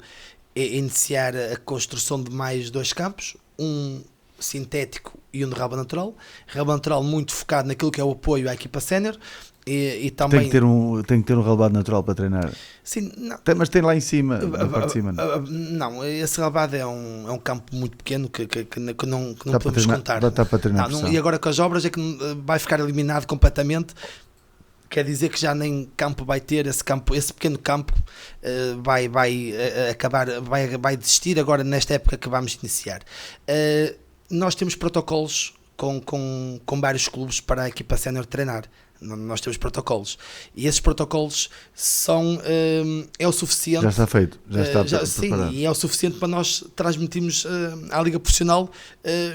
é iniciar a construção de mais 2 campos, um sintético e um de relva natural. Relva natural muito focado naquilo que é o apoio à equipa sénior e também... Tem que ter um relvado natural para treinar. Sim, não. Mas tem lá em cima, na parte de cima. Não, esse relvado é um campo muito pequeno que não podemos contar. Dá para treinar e agora com as obras é que vai ficar eliminado completamente. Quer dizer que já nem campo vai ter, esse pequeno campo vai desistir agora nesta época que vamos iniciar. Nós temos protocolos com vários clubes para a equipa sénior treinar. Nós temos protocolos e esses protocolos é o suficiente. Já está feito, já está preparado. Sim, e é o suficiente para nós transmitirmos à Liga Profissional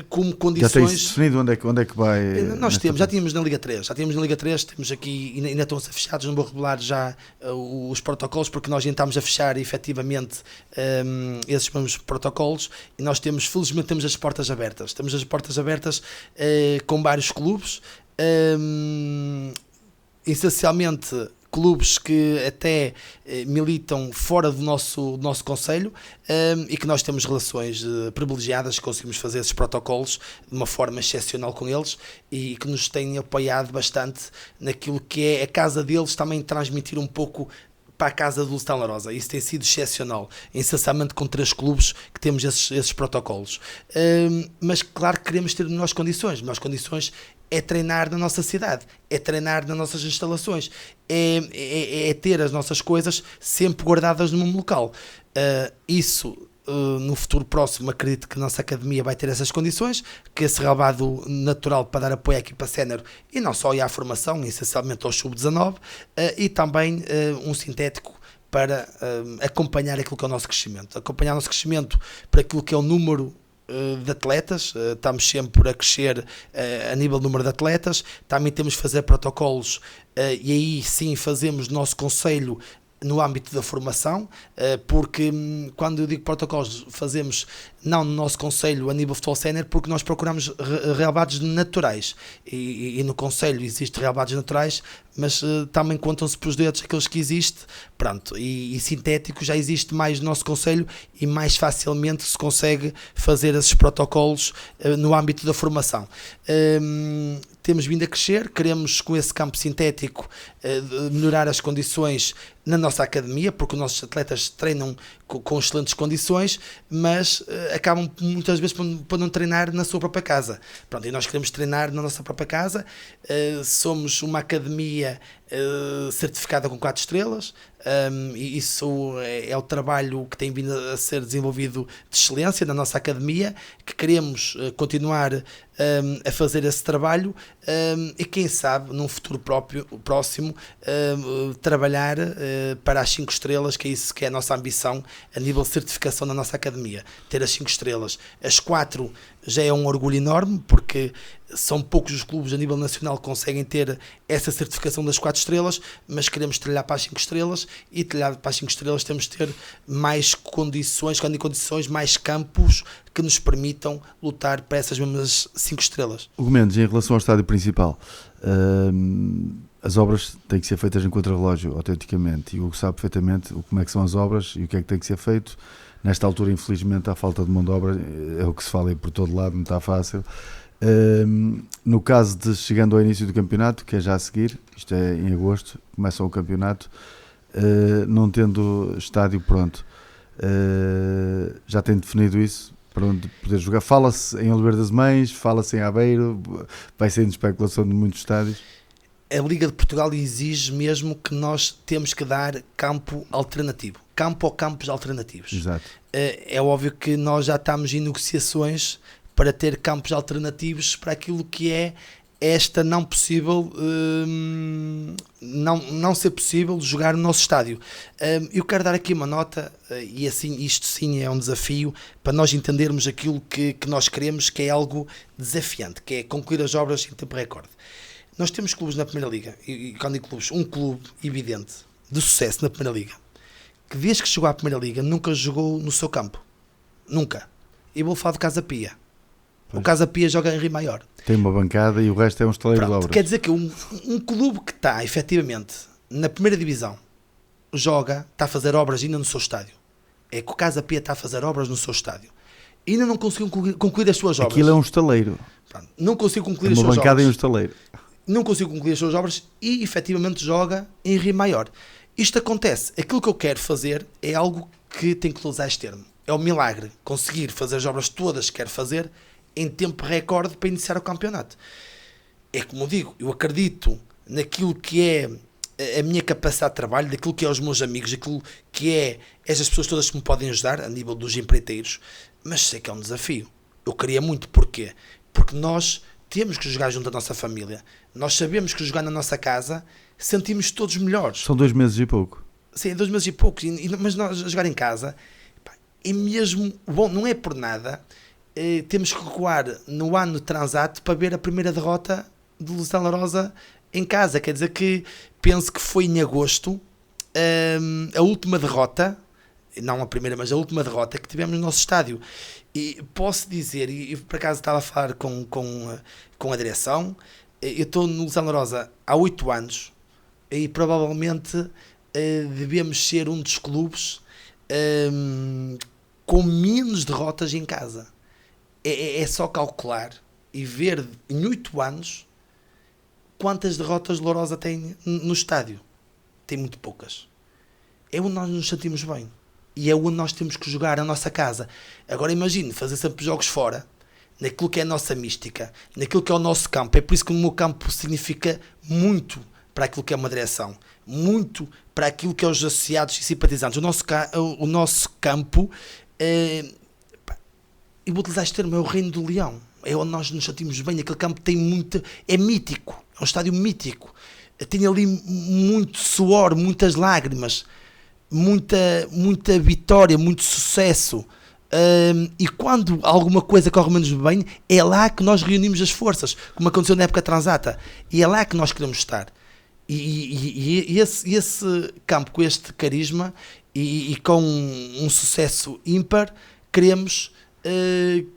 como condições. Já tens definido onde é que vai? Nós já tínhamos na Liga 3, temos aqui, ainda estão a ser fechados, não vou revelar já os protocolos, porque nós estamos a fechar efetivamente esses mesmos protocolos e nós felizmente temos as portas abertas. Temos as portas abertas com vários clubes. Essencialmente clubes que até militam fora do nosso concelho e que nós temos relações privilegiadas, conseguimos fazer esses protocolos de uma forma excepcional com eles e que nos têm apoiado bastante naquilo que é a casa deles, também transmitir um pouco para a casa do Lusitano Lourosa. Isso tem sido excepcional, essencialmente com 3 clubes que temos esses protocolos. Mas claro que queremos ter melhores condições. Melhores condições é treinar na nossa cidade, é treinar nas nossas instalações, é ter as nossas coisas sempre guardadas no mesmo local. Isso no futuro próximo acredito que a nossa academia vai ter essas condições, que esse relvado natural para dar apoio à equipa sénior e não só à formação, essencialmente ao sub-19, e também um sintético para acompanhar aquilo que é o nosso crescimento, para aquilo que é o número de atletas. Estamos sempre a crescer a nível do número de atletas, também temos que fazer protocolos e aí sim fazemos nosso conselho no âmbito da formação, porque quando eu digo protocolos fazemos não no nosso concelho a nível de futebol sénior, porque nós procuramos relevados naturais e no concelho existem relevados naturais, mas também contam-se pelos dedos aqueles que existem, pronto, e sintético já existe mais no nosso concelho e mais facilmente se consegue fazer esses protocolos no âmbito da formação. Temos vindo a crescer, queremos com esse campo sintético melhorar as condições na nossa academia, porque os nossos atletas treinam com excelentes condições, mas acabam muitas vezes por não treinar na sua própria casa. Pronto, e nós queremos treinar na nossa própria casa. Somos uma academia certificada com 4 estrelas, e isso é o trabalho que tem vindo a ser desenvolvido de excelência na nossa academia, que queremos continuar a fazer esse trabalho, e quem sabe num futuro próximo trabalhar para as 5 estrelas, que é isso que é a nossa ambição a nível de certificação na nossa academia, ter as 5 estrelas. As 4 já é um orgulho enorme, porque são poucos os clubes a nível nacional que conseguem ter essa certificação das 4 estrelas, mas queremos trilhar para as 5 estrelas, e trilhar para as 5 estrelas temos de ter mais condições, mais campos que nos permitam lutar para essas mesmas 5 estrelas. Hugo Mendes, em relação ao estádio principal, as obras têm que ser feitas em contrarrelógio, autenticamente, e o Hugo sabe perfeitamente como é que são as obras e o que é que tem que ser feito. Nesta altura, infelizmente, a falta de mão de obra é o que se fala aí por todo lado, não está fácil. No caso de chegando ao início do campeonato, que é já a seguir, isto é em agosto, começa o campeonato, não tendo estádio pronto, já tem definido isso para onde poder jogar? Fala-se em Oliveira das Mães, fala-se em Aveiro, vai sendo especulação de muitos estádios. A Liga de Portugal exige mesmo que nós temos que dar campo alternativo, campo ou campos alternativos. Exato. É óbvio que nós já estamos em negociações para ter campos alternativos para aquilo que é esta não possível, não ser possível jogar no nosso estádio. Eu quero dar aqui uma nota, e assim, isto sim é um desafio para nós entendermos aquilo que nós queremos, que é algo desafiante, que é concluir as obras em tempo recorde. Nós temos clubes na Primeira Liga, e quando digo clubes, um clube evidente de sucesso na Primeira Liga, que desde que chegou à Primeira Liga nunca jogou no seu campo. Nunca. E vou falar do Casa Pia. Pois. O Casa Pia joga em Rio Maior. Tem uma bancada e o resto é um estaleiro de obras. Quer dizer que um clube que está efetivamente na primeira divisão está a fazer obras ainda no seu estádio. É que o Casa Pia está a fazer obras no seu estádio. E ainda não conseguiu concluir as suas obras. Aquilo é um estaleiro. Pronto, não consigo concluir as suas obras. Uma bancada e um estaleiro. Não consigo concluir as suas obras e efetivamente joga em Rio Maior. Isto acontece. Aquilo que eu quero fazer é algo que tem que usar este termo. É o milagre. Conseguir fazer as obras todas que quero fazer em tempo recorde para iniciar o campeonato. É como digo, eu acredito naquilo que é a minha capacidade de trabalho, daquilo que é os meus amigos, daquilo que é essas pessoas todas que me podem ajudar a nível dos empreiteiros, mas sei que é um desafio. Eu queria muito. Porquê? Porque nós temos que jogar junto à nossa família. Nós sabemos que jogar na nossa casa sentimos todos melhores. São 2 meses e pouco. Sim, 2 meses e pouco. Mas nós jogar em casa é mesmo bom, não é por nada. Temos que recuar no ano transato para ver a primeira derrota de Luciano Larosa em casa. Quer dizer que penso que foi em agosto a última derrota, não a primeira, mas a última derrota que tivemos no nosso estádio. E posso dizer, e por acaso estava a falar com a direção, eu estou no Luciano Larosa há 8 anos e provavelmente devemos ser um dos clubes com menos derrotas em casa. É só calcular e ver em 8 anos quantas derrotas Lourosa tem no estádio. Tem muito poucas. É onde nós nos sentimos bem. E é onde nós temos que jogar a nossa casa. Agora imagine fazer sempre jogos fora, naquilo que é a nossa mística, naquilo que é o nosso campo. É por isso que o meu campo significa muito para aquilo que é uma direção, muito para aquilo que é os associados e simpatizantes. O nosso campo, eu vou utilizar este termo, é o reino do leão. É onde nós nos sentimos bem. Aquele campo tem muito, é mítico, é um estádio mítico. Tem ali muito suor, muitas lágrimas, muita vitória, muito sucesso. E quando alguma coisa corre menos bem, é lá que nós reunimos as forças, como aconteceu na época transata. E é lá que nós queremos estar. E esse campo com este carisma e com um sucesso ímpar, queremos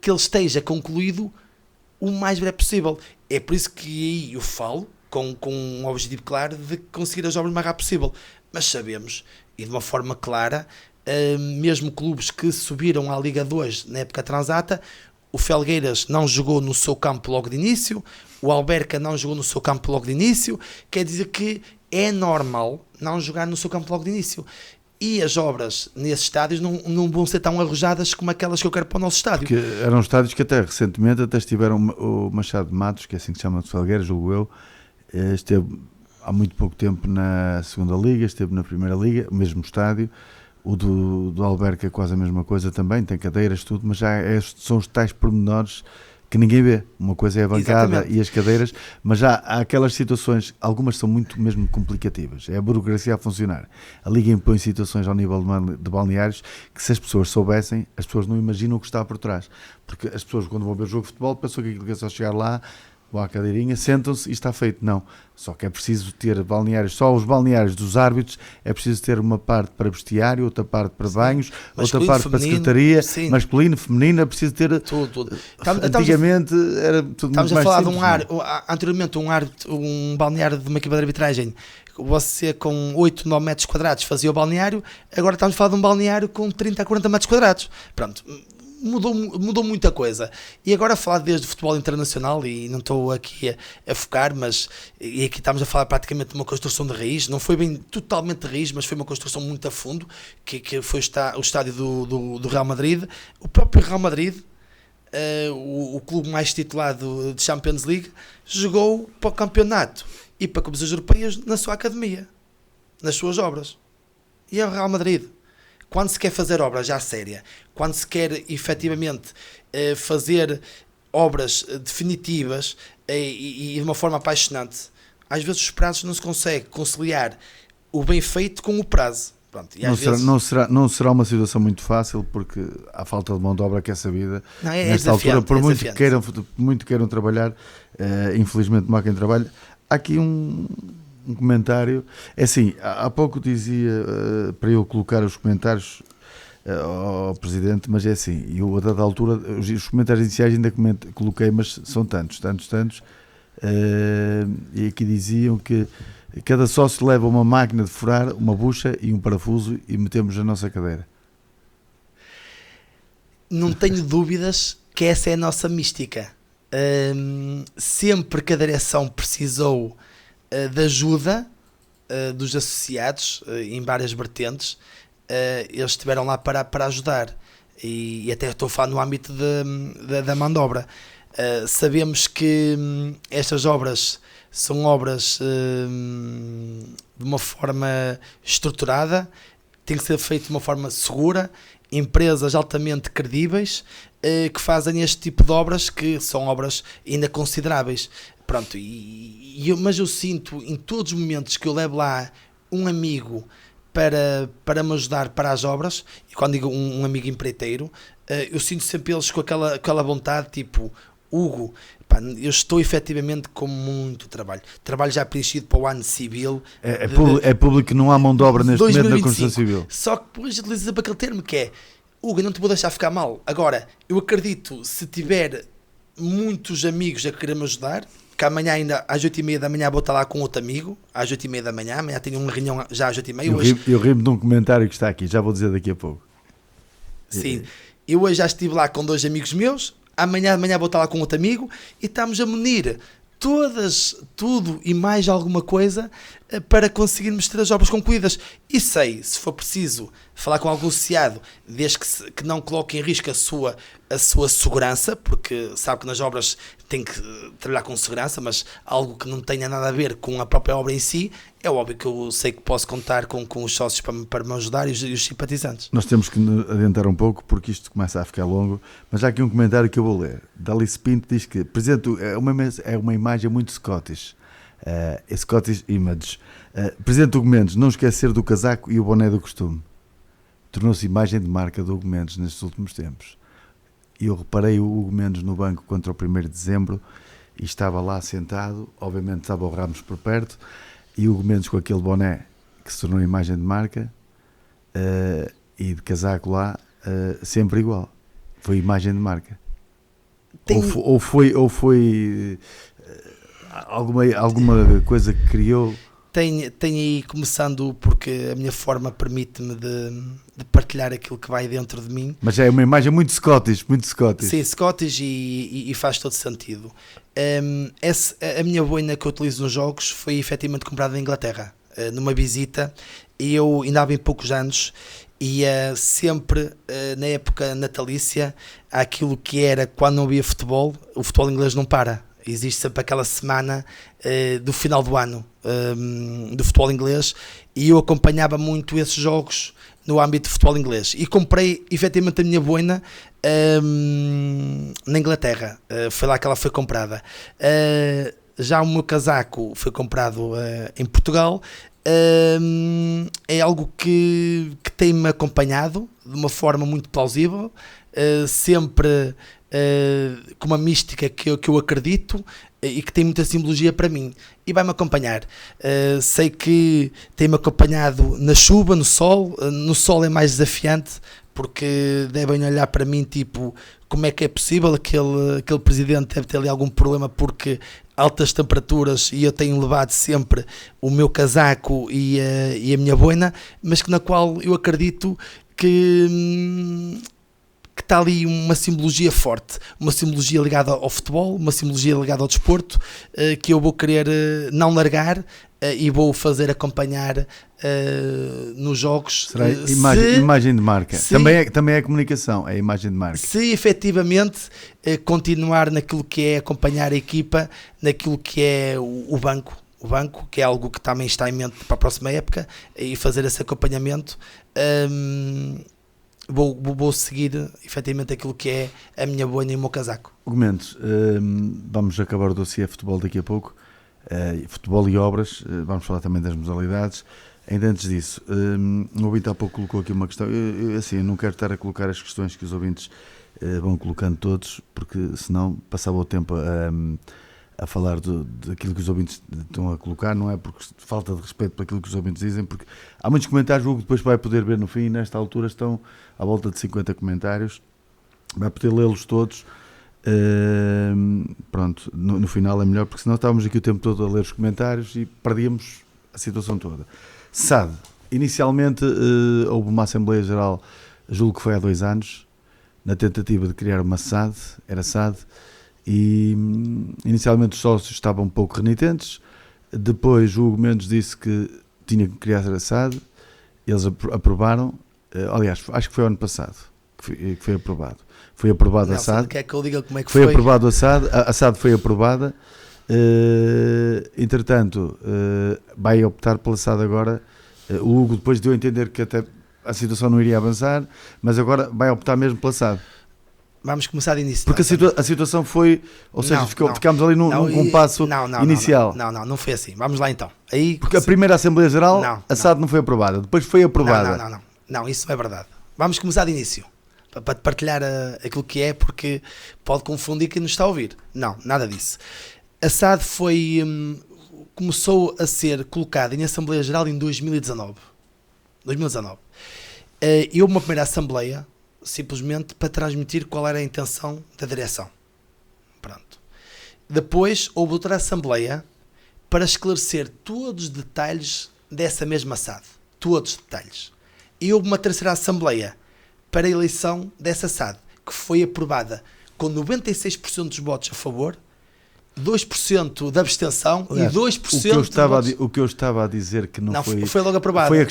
que ele esteja concluído o mais breve possível. É por isso que aí eu falo com um objetivo claro de conseguir as obras o mais rápido possível. Mas sabemos, e de uma forma clara, mesmo clubes que subiram à Liga 2 na época transata, o Felgueiras não jogou no seu campo logo de início, o Alberca não jogou no seu campo logo de início, quer dizer que é normal não jogar no seu campo logo de início. E as obras nesses estádios não vão ser tão arrojadas como aquelas que eu quero para o nosso estádio. Porque eram estádios que até recentemente estiveram o Machado de Matos, que é assim que se chama, de Felgueiras, julgo eu, esteve há muito pouco tempo na segunda Liga, esteve na primeira Liga, o mesmo estádio. O do Alberca é quase a mesma coisa também, tem cadeiras, tudo, mas já são os tais pormenores que ninguém vê. Uma coisa é a bancada. Exatamente. E as cadeiras, mas já há aquelas situações, algumas são muito mesmo complicativas, é a burocracia a funcionar. A Liga impõe situações ao nível de balneários que, se as pessoas soubessem, as pessoas não imaginam o que está por trás, porque as pessoas, quando vão ver o jogo de futebol, pensam que aquilo é só chegar lá, vão à cadeirinha, sentam-se e está feito. Não, só que é preciso ter balneários, só os balneários dos árbitros é preciso ter uma parte para vestiário, outra parte para banhos, outra parte feminino, para secretaria, sim. Masculino, feminino, é preciso ter tudo. Antigamente era tudo muito mais simples. Estamos a falar de anteriormente um balneário de uma equipa de arbitragem, você com 8, 9 metros quadrados fazia o balneário, agora estamos a falar de um balneário com 30 a 40 metros quadrados. Pronto. Mudou muita coisa. E agora a falar desde futebol internacional, e não estou aqui a focar, mas e aqui estamos a falar praticamente de uma construção de raiz, não foi bem totalmente de raiz, mas foi uma construção muito a fundo, que foi o estádio do Real Madrid. O próprio Real Madrid, o clube mais titulado de Champions League, jogou para o campeonato e para competições europeias na sua academia, nas suas obras. E é o Real Madrid. Quando se quer fazer obras já séria, quando se quer efetivamente fazer obras definitivas e de uma forma apaixonante, às vezes os prazos não se consegue conciliar o bem feito com o prazo. Pronto, e não será uma situação muito fácil, porque há falta de mão de obra que é sabida. Nesta altura, por muito queiram trabalhar, infelizmente não há quem trabalhe. Há aqui um comentário, é assim, há pouco dizia para eu colocar os comentários ao Presidente, mas é assim, eu a dada altura, os comentários iniciais ainda coloquei, mas são tantos, e aqui diziam que cada sócio leva uma máquina de furar, uma bucha e um parafuso e metemos na nossa cadeira. Não tenho dúvidas que essa é a nossa mística. Sempre que a direção precisou de ajuda dos associados em várias vertentes, eles estiveram lá para ajudar, e até estou a falar no âmbito da mão de obra. Sabemos que estas obras são obras de uma forma estruturada, tem que ser feito de uma forma segura, empresas altamente credíveis que fazem este tipo de obras, que são obras ainda consideráveis. Pronto, mas eu sinto em todos os momentos que eu levo lá um amigo para me ajudar para as obras, e quando digo um amigo empreiteiro, eu sinto sempre eles com aquela vontade, tipo, Hugo, pá, eu estou efetivamente com muito trabalho já preenchido para o ano civil. É público que não há mão de obra neste momento na construção civil. Só que depois utiliza para aquele termo que é, Hugo, eu não te vou deixar ficar mal. Agora, eu acredito, se tiver muitos amigos a querer me ajudar, que amanhã ainda às 8h30 da manhã vou estar lá com outro amigo, às 8h30 da manhã, amanhã tenho uma reunião já às 8h30. Eu rimo de um comentário que está aqui, já vou dizer daqui a pouco. Sim, eu hoje já estive lá com 2 amigos meus, amanhã de manhã vou estar lá com outro amigo e estamos a munir tudo e mais alguma coisa para conseguirmos ter as obras concluídas. E sei, se for preciso falar com algum associado, desde que não coloque em risco a sua segurança, porque sabe que nas obras tem que trabalhar com segurança, mas algo que não tenha nada a ver com a própria obra em si, é óbvio que eu sei que posso contar com os sócios para me ajudar e os simpatizantes. Nós temos que adiantar um pouco, porque isto começa a ficar longo, mas há aqui um comentário que eu vou ler. Dalice Pinto diz que, Presidente, é uma imagem muito Scottish, Scottish Image. Presidente Hugo Mendes, não esquecer do casaco e o boné do costume. Tornou-se imagem de marca do Hugo Mendes nestes últimos tempos. E eu reparei o Hugo Mendes no banco contra o 1º de dezembro e estava lá sentado, obviamente estava o Ramos por perto, e o Hugo Mendes com aquele boné que se tornou imagem de marca e de casaco lá, sempre igual. Foi imagem de marca. Ou foi alguma coisa que criou. Tem aí, começando porque a minha forma permite-me de partilhar aquilo que vai dentro de mim. Mas é uma imagem muito Scottish. Sim, Scottish e faz todo sentido. A minha boina que eu utilizo nos jogos foi efetivamente comprada na Inglaterra, numa visita, e eu ainda há bem poucos anos ia sempre na época natalícia, aquilo que era quando não havia futebol, o futebol inglês não para. existe sempre aquela semana do final do ano do futebol inglês, e eu acompanhava muito esses jogos no âmbito de futebol inglês, e comprei efetivamente a minha boina na Inglaterra. Foi lá que ela foi comprada. Já o meu casaco foi comprado em Portugal. É algo que tem-me acompanhado de uma forma muito plausível, sempre com uma mística que eu acredito e que tem muita simbologia para mim, e vai-me acompanhar. Sei que tem-me acompanhado na chuva, no sol. No sol é mais desafiante, porque devem olhar para mim tipo, como é que é possível, aquele presidente deve ter ali algum problema, porque altas temperaturas, e eu tenho levado sempre o meu casaco e a minha boina, mas na qual eu acredito que está ali uma simbologia forte, uma simbologia ligada ao futebol, uma simbologia ligada ao desporto, que eu vou querer não largar, e vou fazer acompanhar nos jogos. Será imagem de marca. Também é comunicação, é imagem de marca. Se efetivamente continuar naquilo que é acompanhar a equipa, naquilo que é o banco, que é algo que também está em mente para a próxima época, e fazer esse acompanhamento, vou seguir efetivamente aquilo que é a minha boina e o meu casaco. Gomes, vamos acabar o dossiê futebol daqui a pouco. Futebol e obras, vamos falar também das modalidades. Ainda antes disso, o ouvinte há pouco colocou aqui uma questão. Eu não quero estar a colocar as questões que os ouvintes vão colocando todos, porque senão passava o tempo a falar daquilo que os ouvintes estão a colocar. Não é porque falta de respeito para aquilo que os ouvintes dizem, porque há muitos comentários, o que depois vai poder ver no fim, e nesta altura estão à volta de 50 comentários, vai poder lê-los todos. Pronto, no final é melhor, porque senão estávamos aqui o tempo todo a ler os comentários e perdíamos a situação toda. SAD, inicialmente houve uma Assembleia Geral, julgo que foi há 2 anos, na tentativa de criar uma SAD, era SAD, e inicialmente os sócios estavam um pouco renitentes. Depois o Hugo Mendes disse que tinha que criar a SAD, eles aprovaram, aliás, acho que foi o ano passado que foi aprovado. Foi aprovado a SAD. Quer que eu diga como é que foi? Foi aprovado a SAD, a SAD foi aprovada. Entretanto, vai optar pela SAD agora. O Hugo depois deu a entender que até a situação não iria avançar, mas agora vai optar mesmo pela SAD. Vamos começar de início. Porque a situação foi, ou seja, ficámos ali num compasso inicial. Não foi assim. Vamos lá então. Aí, porque a primeira Assembleia Geral, a SAD não foi aprovada, depois foi aprovada. Não, isso não é verdade. Vamos começar de início, para te partilhar aquilo que é, porque pode confundir quem nos está a ouvir. Não, nada disso. A SAD começou a ser colocada em Assembleia Geral em 2019. E houve uma primeira Assembleia, simplesmente para transmitir qual era a intenção da direção. Pronto. Depois houve outra Assembleia para esclarecer todos os detalhes dessa mesma SAD. Todos os detalhes. E houve uma terceira Assembleia para a eleição dessa SAD, que foi aprovada com 96% dos votos a favor, 2% de abstenção. Aliás, e 2% o que eu estava a dizer que não foi logo aprovado. Foi a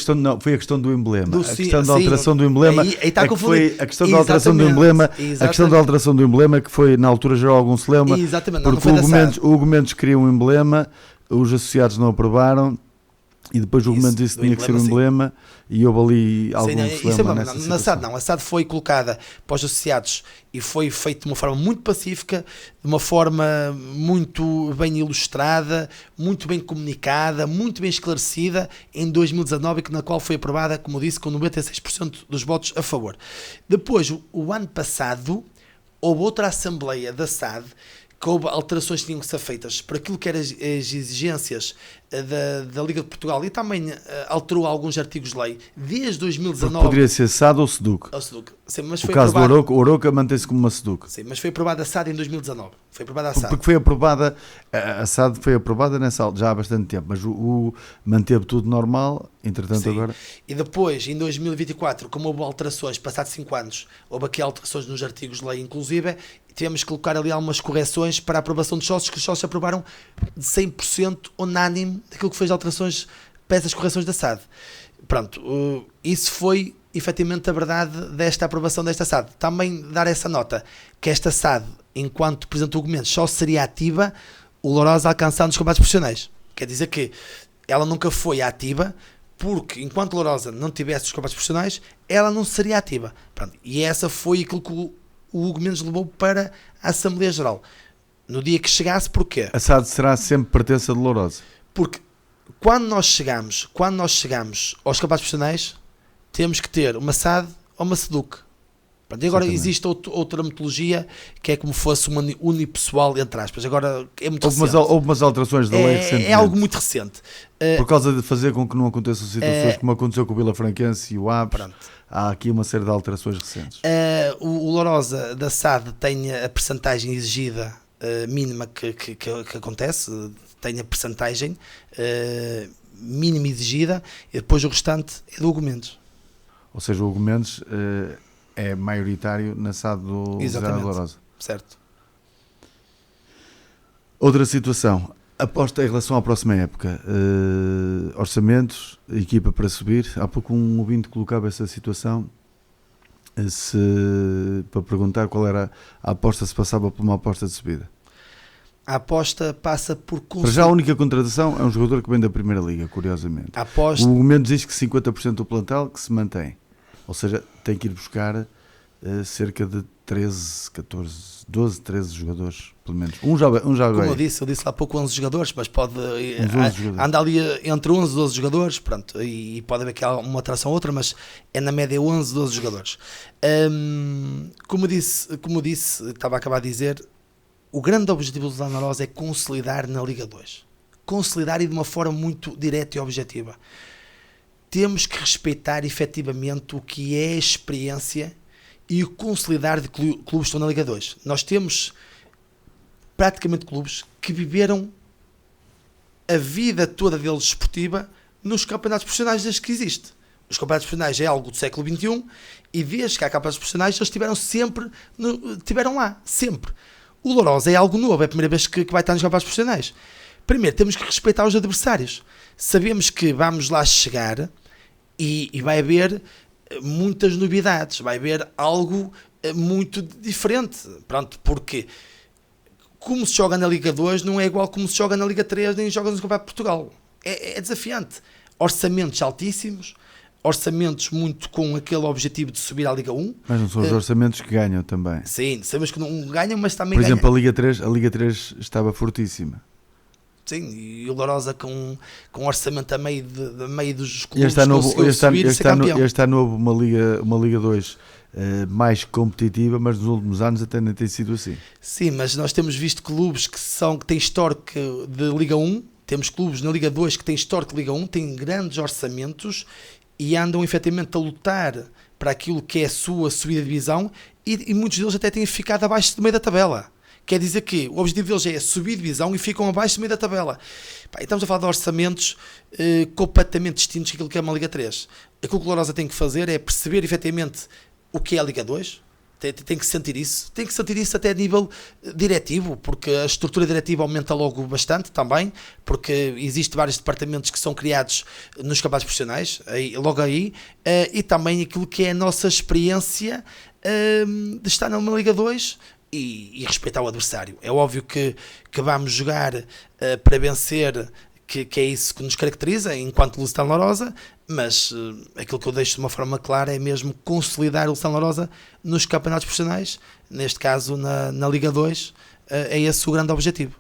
questão do emblema. A questão da alteração do emblema. Aí está a confundir. A questão da alteração do emblema. A questão da alteração do emblema, que foi na altura geral algum se lembra. Exatamente. Porque o Hugo Mendes queria um emblema, os associados não aprovaram. E depois o Hugo Mendes disse que tinha que ser um emblema, e houve ali algum problema nessa situação. Na SAD não, a SAD foi colocada para os associados e foi feito de uma forma muito pacífica, de uma forma muito bem ilustrada, muito bem comunicada, muito bem esclarecida, em 2019, na qual foi aprovada, como disse, com 96% dos votos a favor. Depois, o ano passado, houve outra Assembleia da SAD, que houve alterações que tinham que ser feitas para aquilo que eram as exigências da Liga de Portugal, e também alterou alguns artigos de lei desde 2019. Porque poderia ser SAD ou SEDUC. Sim, mas foi o caso aprovado, do Oroca mantém-se como uma SEDUC. Sim, mas foi aprovada a SAD em 2019. Foi aprovada a SAD. Porque foi aprovada, a SAD foi aprovada nessa já há bastante tempo, mas o manteve tudo normal, entretanto. Sim. Agora. E depois, em 2024, como houve alterações, passados 5 anos, houve aqui alterações nos artigos de lei, inclusive, tivemos que colocar ali algumas correções para a aprovação dos sócios, que os sócios aprovaram de 100% unânime daquilo que foi as alterações para essas correções da SAD. Pronto, isso foi efetivamente a verdade desta aprovação desta SAD. Também dar essa nota, que esta SAD enquanto Presidente do Hugo Mendes, só seria ativa o Lourosa alcançando os combates profissionais. Quer dizer que ela nunca foi ativa, porque enquanto Lourosa não tivesse os combates profissionais, ela não seria ativa. Pronto, e essa foi aquilo que o Hugo Mendes levou para a Assembleia Geral. No dia que chegasse, porquê? A SAD será sempre pertença de Lourosa. Porque quando nós chegamos aos combates profissionais, temos que ter uma SAD ou uma SEDUC. Pronto, e agora existe outra metodologia que é como fosse uma unipessoal, entre aspas. Agora é muito recente. Houve umas alterações da lei recentemente. É algo muito recente. Por causa de fazer com que não aconteçam situações como aconteceu com o Vila Franquense e o Aves. Pronto. Há aqui uma série de alterações recentes. O Lourosa da SAD tem a percentagem exigida mínima que acontece, tem a percentagem mínima exigida, e depois o restante é do Hugo Mendes. Ou seja, o Hugo Mendes é maioritário na SAD do Zé Lourosa. Certo. Outra situação, aposta em relação à próxima época, orçamentos, equipa para subir. Há pouco um ouvinte colocava essa situação para perguntar qual era a aposta, se passava por uma aposta de subida. A aposta passa por... Para já a única contratação é um jogador que vem da Primeira Liga, curiosamente. O Hugo Mendes diz que 50% do plantel que se mantém. Ou seja, tem que ir buscar cerca de 13, 14, 12, 13 jogadores, pelo menos. Um já Como veio. eu disse há pouco 11 jogadores, mas pode andar ali entre 11 e 12 jogadores, pronto, e pode haver aqui uma atração ou outra, mas é na média 11, 12 jogadores. Como disse, estava a acabar de dizer, o grande objetivo do Zé Lourosa é consolidar na Liga 2. Consolidar e de uma forma muito direta e objetiva. Temos que respeitar efetivamente o que é a experiência e o consolidar de clubes que estão na Liga 2. Nós temos praticamente clubes que viveram a vida toda deles esportiva nos campeonatos profissionais desde que existe. Os campeonatos profissionais é algo do século XXI e desde que há campeonatos profissionais eles estiveram lá, sempre. O Lourosa é algo novo, é a primeira vez que vai estar nos campeonatos profissionais. Primeiro, temos que respeitar os adversários. Sabemos que vamos lá chegar e vai haver muitas novidades, vai haver algo muito diferente. Pronto, porque como se joga na Liga 2 não é igual como se joga na Liga 3 nem joga no Campeonato de Portugal. É desafiante. Orçamentos altíssimos, orçamentos muito com aquele objetivo de subir à Liga 1. Mas não são os orçamentos que ganham também. Sim, sabemos que não ganham, mas também Por ganham. exemplo, a Liga 3 estava fortíssima. Sim, e o Lourosa com orçamento a meio dos clubes conseguiu subir e ser campeão. Este ano houve uma Liga 2 mais competitiva, mas nos últimos anos até nem tem sido assim. Sim, mas nós temos visto clubes que têm histórico de Liga 1, temos clubes na Liga 2 que têm histórico de Liga 1, têm grandes orçamentos e andam efetivamente a lutar para aquilo que é a sua subida de divisão e muitos deles até têm ficado abaixo do meio da tabela. Quer dizer que o objetivo deles é subir divisão e ficam abaixo do meio da tabela. E estamos a falar de orçamentos completamente distintos daquilo que é uma Liga 3. Aquilo que o Lourosa tem que fazer é perceber efetivamente o que é a Liga 2. Tem que sentir isso. Tem que sentir isso até a nível diretivo, porque a estrutura diretiva aumenta logo bastante também, porque existem vários departamentos que são criados nos campeonatos profissionais, logo aí, e também aquilo que é a nossa experiência de estar numa Liga 2 e respeitar o adversário. É óbvio que vamos jogar para vencer, que é isso que nos caracteriza enquanto Lusitano Lourosa, mas aquilo que eu deixo de uma forma clara é mesmo consolidar o Lusitano Lourosa nos campeonatos profissionais, neste caso na Liga 2, é esse o grande objetivo.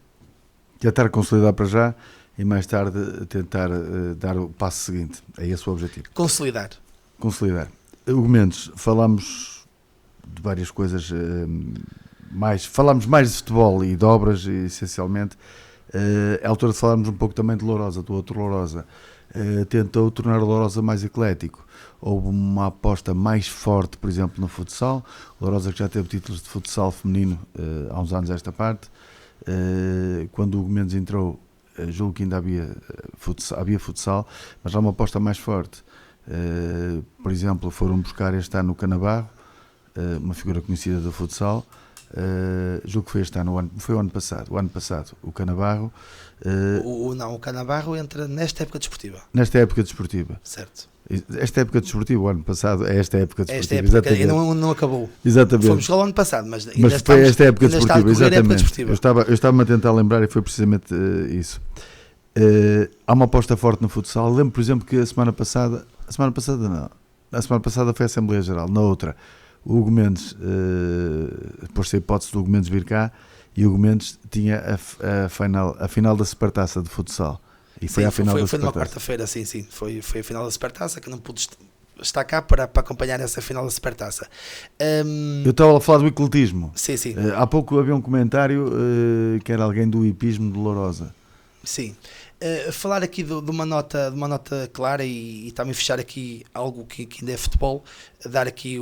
Tentar consolidar para já e mais tarde tentar dar o passo seguinte, é esse o objetivo. Consolidar. Hugo Mendes, falámos de várias coisas, falámos mais de futebol e de obras, essencialmente. É a altura de falarmos um pouco também de Lourosa, do outro Lourosa. Tentou tornar o Lourosa mais eclético. Houve uma aposta mais forte, por exemplo, no futsal. O Lourosa que já teve títulos de futsal feminino há uns anos esta parte. Quando o Hugo Mendes entrou, julgo que ainda havia futsal, mas há uma aposta mais forte. Por exemplo, foram buscar este ano o Canabarro, uma figura conhecida do futsal. Julgo que foi este ano, foi o ano passado, o Canabarro. O Canabarro entra nesta época desportiva. Nesta época desportiva. Certo. Esta época desportiva, o ano passado, é esta época Esta desportiva, época exatamente. não acabou. Exatamente. Fomos lá o ano passado, mas ainda Mas foi esta época ainda está a desportiva, decorrer a época exatamente. desportiva. Eu estava-me a tentar lembrar e foi precisamente isso. Há uma aposta forte no futsal. Lembro, por exemplo, que a semana passada não, a semana passada foi a Assembleia Geral, na outra, o Hugo Mendes, pôs-se a hipótese do Hugo Mendes vir cá, e o Hugo Mendes tinha a final da Supertaça de futsal. E foi Sim, à final da foi numa Supertaça. quarta-feira, sim. Foi a final da Supertaça, que não pude estar cá para acompanhar essa final da Supertaça. Eu estava a falar do ecletismo. Sim. Há pouco havia um comentário que era alguém do hipismo de Lourosa. Sim. Falar aqui de uma nota clara e também fechar aqui algo que ainda é futebol, dar aqui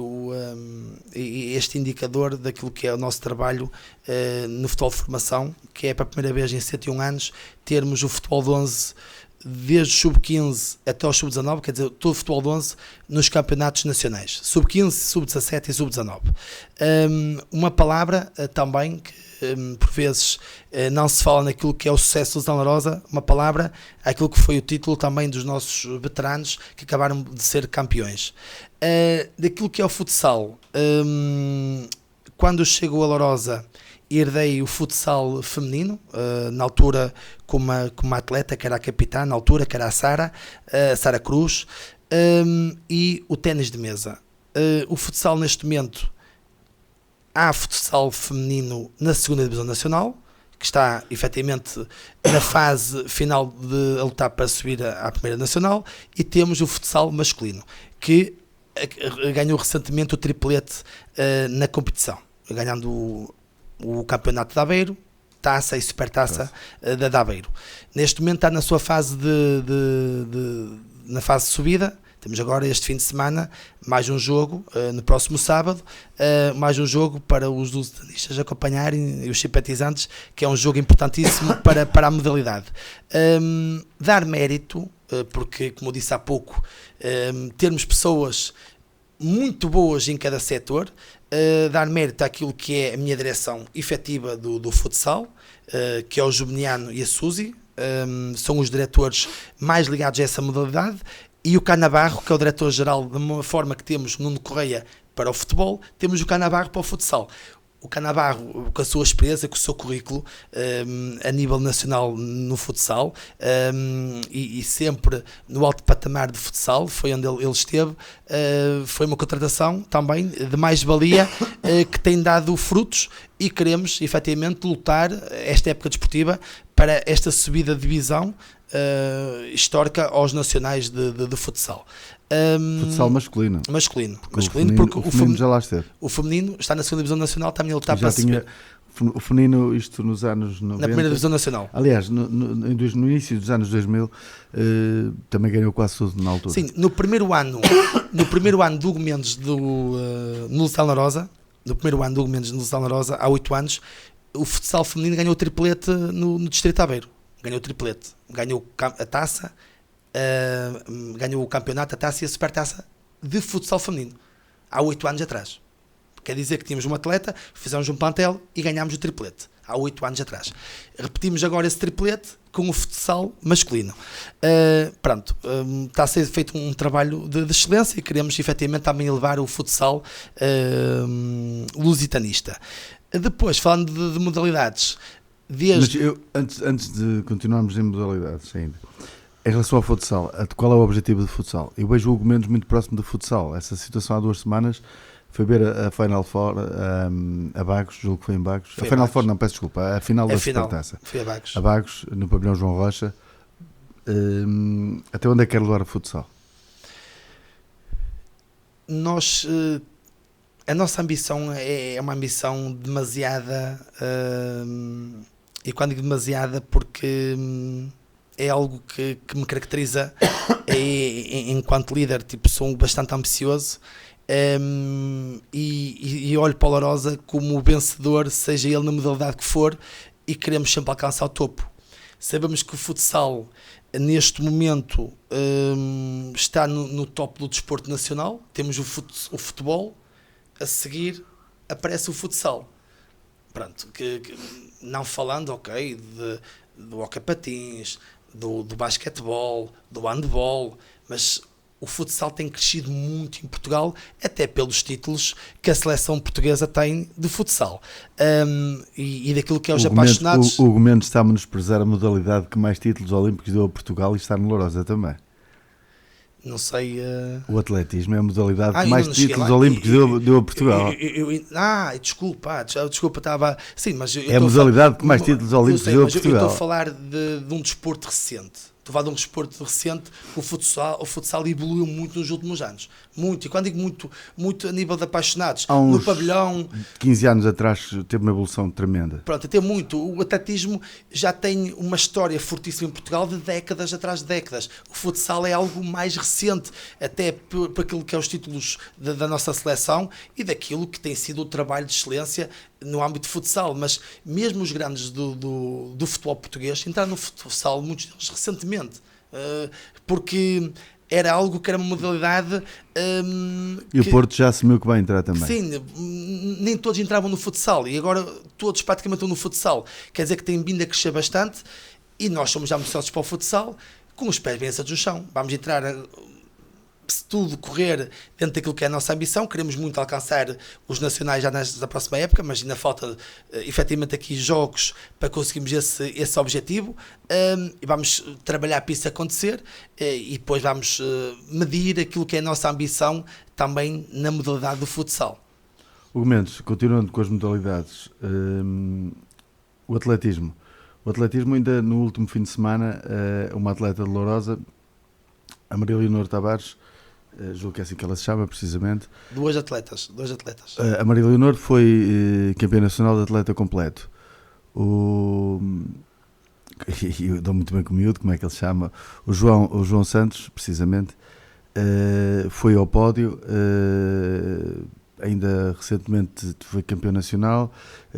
este indicador daquilo que é o nosso trabalho no futebol de formação, que é para a primeira vez em 101 anos termos o futebol de 11 desde o sub-15 até o sub-19, quer dizer, todo o futebol de 11 nos campeonatos nacionais, sub-15, sub-17 e sub-19. Uma palavra também que por vezes não se fala naquilo que é o sucesso do Lusitano Lourosa, uma palavra, aquilo que foi o título também dos nossos veteranos que acabaram de ser campeões. Daquilo que é o futsal, quando eu chego a Lourosa, herdei o futsal feminino, na altura com uma atleta que era a capitã, na altura que era a Sara Cruz, e o ténis de mesa. O futsal neste momento, há futsal feminino na 2ª Divisão Nacional, que está efetivamente na fase final de lutar para subir à 1ª Nacional, e temos o futsal masculino, que ganhou recentemente o triplete na competição, ganhando o campeonato de Aveiro, taça e supertaça da Aveiro. Neste momento está na sua fase na fase de subida. Temos agora este fim de semana mais um jogo, no próximo sábado, mais um jogo para os lusitanistas acompanharem e os simpatizantes, que é um jogo importantíssimo para a modalidade. Dar mérito, porque, como eu disse há pouco, termos pessoas muito boas em cada setor, dar mérito àquilo que é a minha direção efetiva do futsal, que é o Jubeniano e a Suzy, são os diretores mais ligados a essa modalidade, e o Canabarro, que é o diretor-geral, da mesma forma que temos Nuno Correia para o futebol, temos o Canabarro para o futsal. O Canabarro, com a sua experiência, com o seu currículo a nível nacional no futsal, e sempre no alto patamar de futsal, foi onde ele esteve, foi uma contratação também de mais-valia que tem dado frutos, e queremos efetivamente lutar esta época desportiva para esta subida de divisão histórica aos nacionais de futsal. Futsal masculino. Masculino, Porque o feminino já lá esteve. O feminino está na 2ª Divisão Nacional, está a lutar Já para tinha subir. o feminino, isto nos anos 90. Na 1ª Divisão Nacional. Aliás, no início dos anos 2000, também ganhou quase tudo na altura. Sim, no primeiro ano do Hugo Mendes no Lusitano Lourosa, há 8 anos, o futsal feminino ganhou o triplete no Distrito de Aveiro. Ganhou o triplete. Ganhou a taça, ganhou o campeonato, a taça e a supertaça de futsal feminino. Há 8 anos atrás. Quer dizer que tínhamos uma atleta, fizemos um plantel e ganhámos o triplete. Há 8 anos atrás. Repetimos agora esse triplete com o futsal masculino. Está a ser feito um trabalho de excelência e queremos efetivamente também elevar o futsal lusitanista. Depois, falando de modalidades, Mas antes de continuarmos em modalidades ainda, em relação ao futsal, qual é o objetivo do futsal? Eu vejo o Hugo Mendes muito próximo do futsal. Essa situação há 2 semanas foi ver a Final Four a Bagos, julgo que foi em Bagos. A Final Four, não, peço desculpa, a final da Supertaça. Foi a Bagos. A Bagos, no pavilhão João Rocha. Até onde é que quer levar o futsal? A nossa ambição é uma ambição demasiada, e quando digo demasiada porque é algo que me caracteriza enquanto líder, sou bastante ambicioso, e olho para o Lourosa como o vencedor, seja ele na modalidade que for, e queremos sempre alcançar o topo. Sabemos que o futsal neste momento está no top do desporto nacional. Temos o futebol, a seguir aparece o futsal. Pronto, que não falando, do hóquei patins, do basquetebol, do handball, mas o futsal tem crescido muito em Portugal, até pelos títulos que a seleção portuguesa tem de futsal. E daquilo que é os apaixonados... O Hugo Mendes está a menosprezar a modalidade que mais títulos olímpicos deu a Portugal e está no Lourosa também. Não sei... O atletismo é a modalidade que eu mais não cheguei títulos lá. olímpicos deu a Portugal. Desculpa, estava... Sim, mas É a modalidade que mais títulos olímpicos deu a eu estou Portugal. a falar de um desporto recente. Estou a falar de um desporto recente. O futsal evoluiu muito nos últimos anos. Muito. E quando digo muito, muito a nível de apaixonados. Há uns no pavilhão... 15 anos atrás teve uma evolução tremenda. Pronto, até muito. O atletismo já tem uma história fortíssima em Portugal de décadas atrás de décadas. O futsal é algo mais recente, até por aquilo que é os títulos da nossa seleção e daquilo que tem sido o trabalho de excelência no âmbito de futsal. Mas mesmo os grandes do futebol português entraram no futsal, muitos deles recentemente. Porque era algo que era uma modalidade... E o Porto já assumiu que vai entrar também. Sim, nem todos entravam no futsal e agora todos praticamente estão no futsal. Quer dizer que tem vindo a crescer bastante e nós somos já muito para o futsal com os pés bem assentos no chão. Vamos entrar, se tudo correr dentro daquilo que é a nossa ambição, queremos muito alcançar os nacionais já na próxima época, mas ainda falta efetivamente aqui jogos para conseguirmos esse objetivo, e vamos trabalhar para isso acontecer, e depois vamos medir aquilo que é a nossa ambição também na modalidade do futsal. Hugo Mendes, continuando com as modalidades, o atletismo. O atletismo ainda no último fim de semana, uma atleta de Lourosa, a Maria Leonor Tavares, julgo que é assim que ela se chama precisamente. Dois atletas. A Maria Leonor foi campeã nacional de atleta completo. E eu dou muito bem com o miúdo, como é que ele se chama? O João Santos, precisamente, foi ao pódio, ainda recentemente foi campeão nacional,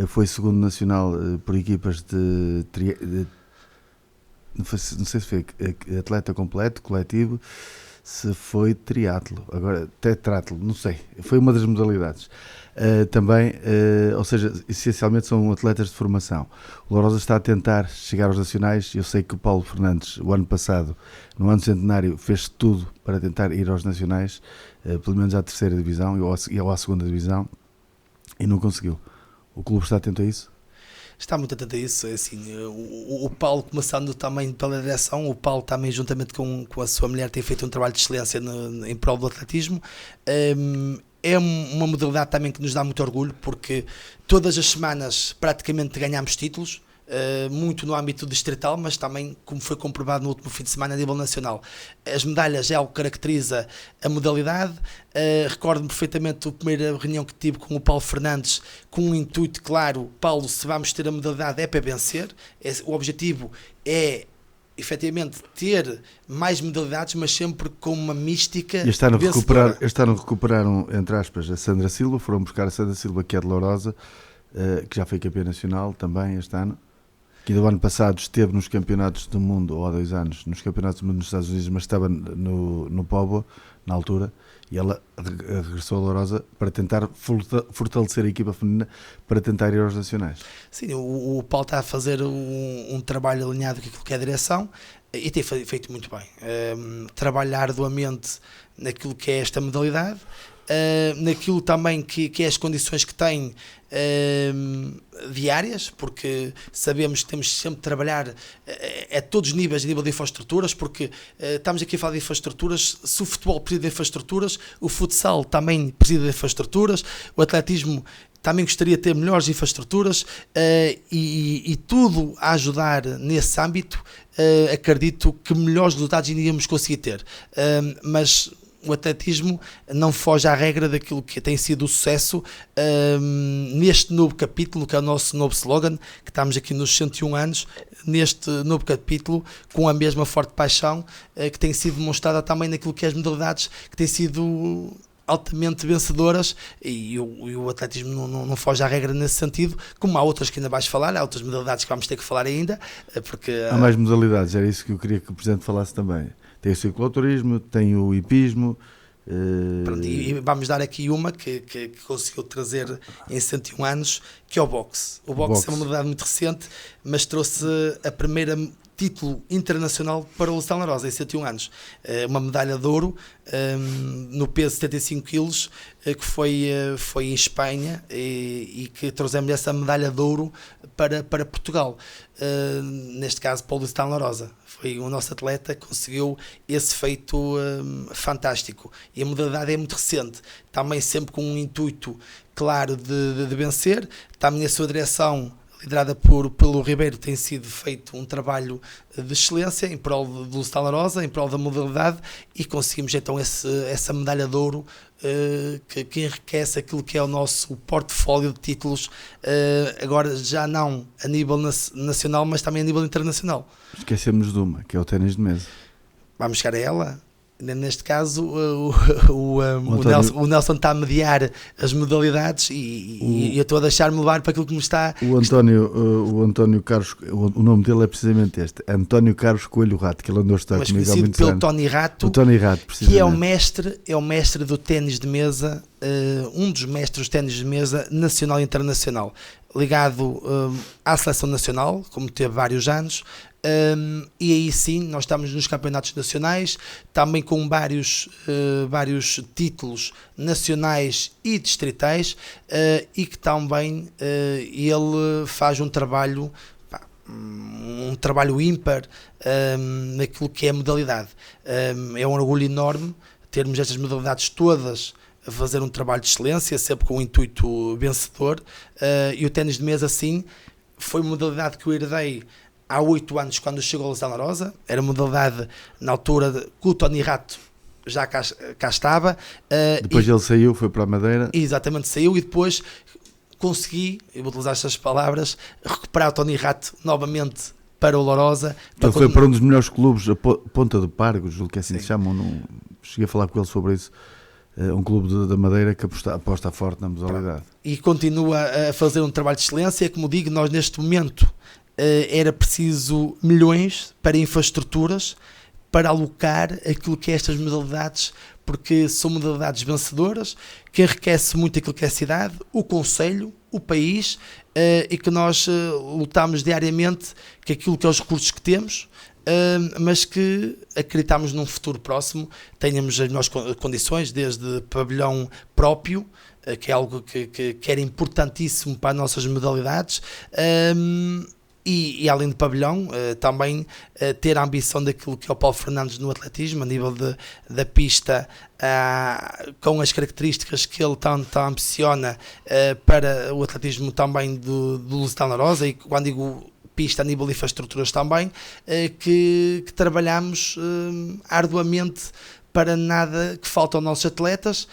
foi segundo nacional por equipas não sei se foi atleta completo, coletivo, se foi triatlo, agora tetratlo, não sei, foi uma das modalidades. Também, ou seja, essencialmente são atletas de formação. O Lourosa está a tentar chegar aos nacionais. Eu sei que o Paulo Fernandes, o ano passado, no ano centenário, fez tudo para tentar ir aos nacionais, pelo menos à terceira divisão e à segunda divisão, e não conseguiu. O clube está atento a isso? Está muito atento a isso, assim, o Paulo, começando também pela direção, o Paulo também juntamente com a sua mulher tem feito um trabalho de excelência em prol do atletismo. É uma modalidade também que nos dá muito orgulho, porque todas as semanas praticamente ganhamos títulos, muito no âmbito distrital, mas também, como foi comprovado no último fim de semana, a nível nacional. As medalhas é algo que caracteriza a modalidade. Recordo-me perfeitamente a primeira reunião que tive com o Paulo Fernandes, com um intuito claro: Paulo, se vamos ter a modalidade é para vencer, o objetivo é efetivamente ter mais modalidades, mas sempre com uma mística vencedora. Este ano recuperaram, entre aspas, a Sandra Silva, foram buscar a Sandra Silva, que é de Lourosa, que já foi campeã nacional também este ano, que do ano passado esteve nos campeonatos do mundo, ou há 2 anos, nos campeonatos do mundo nos Estados Unidos, mas estava no Póvoa, na altura, e ela regressou a Lourosa para tentar fortalecer a equipa feminina para tentar ir aos nacionais. Sim, o Paulo está a fazer um trabalho alinhado com aquilo que é a direção e tem feito muito bem. Trabalhar arduamente naquilo que é esta modalidade, naquilo também que é as condições que tem diárias, porque sabemos que temos sempre de trabalhar a todos os níveis, a nível de infraestruturas, porque estamos aqui a falar de infraestruturas. Se o futebol precisa de infraestruturas, o futsal também precisa de infraestruturas, o atletismo também gostaria de ter melhores infraestruturas, e tudo a ajudar nesse âmbito. Acredito que melhores resultados iríamos conseguir ter, mas o atletismo não foge à regra daquilo que tem sido o sucesso neste novo capítulo, que é o nosso novo slogan, que estamos aqui nos 101 anos, neste novo capítulo, com a mesma forte paixão que tem sido demonstrada também naquilo que é as modalidades que têm sido altamente vencedoras, e o atletismo não foge à regra nesse sentido, como há outras que ainda vais falar, há outras modalidades que vamos ter que falar ainda, porque... Há mais modalidades, era isso que eu queria que o Presidente falasse também. Tem o cicloturismo, tem o hipismo. Pronto, e vamos dar aqui uma que conseguiu trazer em 101 anos, que é o boxe. O boxe é uma modalidade muito recente, mas trouxe a primeira título internacional para o Lusitano La Rosa em 101 anos. Uma medalha de ouro no peso de 75 kg, que foi em Espanha, e que trouxemos essa medalha de ouro para Portugal. Neste caso para o Lusitano La Rosa. Foi o nosso atleta que conseguiu esse feito fantástico. E a modalidade é muito recente, também sempre com um intuito claro de vencer. Também a sua direção, liderada pelo Ribeiro, tem sido feito um trabalho de excelência em prol do Lusitano La Rosa, em prol da modalidade, e conseguimos então essa medalha de ouro que enriquece aquilo que é o nosso portfólio de títulos, agora já não a nível nacional, mas também a nível internacional. Esquecemos de uma, que é o ténis de mesa. Vamos chegar a ela. Neste caso, o Nelson está a mediar as modalidades e eu estou a deixar-me levar para aquilo que me está... O António Carlos, o nome dele é precisamente este, António Carlos Coelho Rato, que ele andou a estar comigo há muitos anos. Tony Rato, o Tony Rato, que é o mestre do ténis de mesa, um dos mestres do ténis de mesa nacional e internacional, ligado à seleção nacional, como teve vários anos. E aí sim, nós estamos nos campeonatos nacionais, também com vários títulos nacionais e distritais, e que também ele faz um trabalho ímpar naquilo que é a modalidade. É um orgulho enorme termos estas modalidades todas a fazer um trabalho de excelência, sempre com um intuito vencedor, e o ténis de mesa, sim, foi uma modalidade que eu herdei há 8 anos, quando chegou ao Lusitano La Rosa. Era uma modalidade na altura que o Tony Rato já cá estava. Depois ele saiu, foi para a Madeira. Exatamente, saiu, e depois consegui, eu vou utilizar estas palavras, recuperar o Tony Rato novamente para o La Rosa. Ele foi para um dos melhores clubes, a Ponta do Pargo, julgo que é assim que se chamam. Cheguei a falar com ele sobre isso. Um clube da Madeira que aposta forte na modalidade. E continua a fazer um trabalho de excelência. Como digo, nós neste momento era preciso milhões para infraestruturas, para alocar aquilo que é estas modalidades, porque são modalidades vencedoras, que enriquece muito aquilo que é a cidade, o concelho, o país, e que nós lutamos diariamente que aquilo que é os recursos que temos, mas que acreditamos num futuro próximo tenhamos as melhores condições, desde pavilhão próprio, que é algo que era importantíssimo para as nossas modalidades, e além de pavilhão, também ter a ambição daquilo que é o Paulo Fernandes no atletismo, a nível da pista, com as características que ele tanto ambiciona para o atletismo também do Lusitano La Rosa, e quando digo pista a nível de infraestruturas também, que trabalhamos arduamente para nada que falta aos nossos atletas,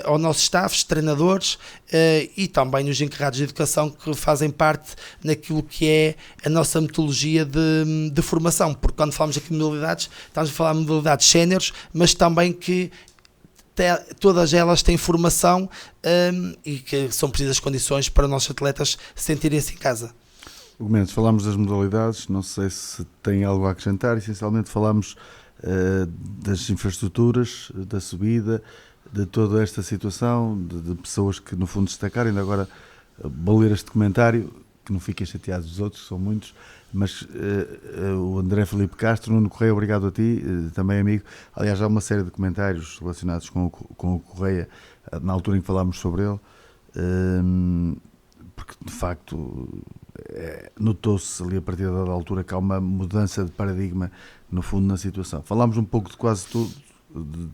aos nossos staffs, treinadores, e também os encarregados de educação, que fazem parte naquilo que é a nossa metodologia de formação, porque quando falamos aqui de modalidades, estamos a falar de modalidades séniores, mas também que todas elas têm formação, e que são precisas condições para os nossos atletas sentirem-se em casa. Mendes, falámos das modalidades, não sei se tem algo a acrescentar. Essencialmente falámos das infraestruturas, da subida, de toda esta situação, de pessoas que no fundo destacaram. Ainda agora vou ler este comentário, que não fiquem chateados dos outros, que são muitos, mas o André Felipe Castro, Nuno Correia, obrigado a ti, também amigo. Aliás, há uma série de comentários relacionados com o Correia, na altura em que falámos sobre ele, porque de facto notou-se ali a partir da altura que há uma mudança de paradigma no fundo na situação. Falámos um pouco de quase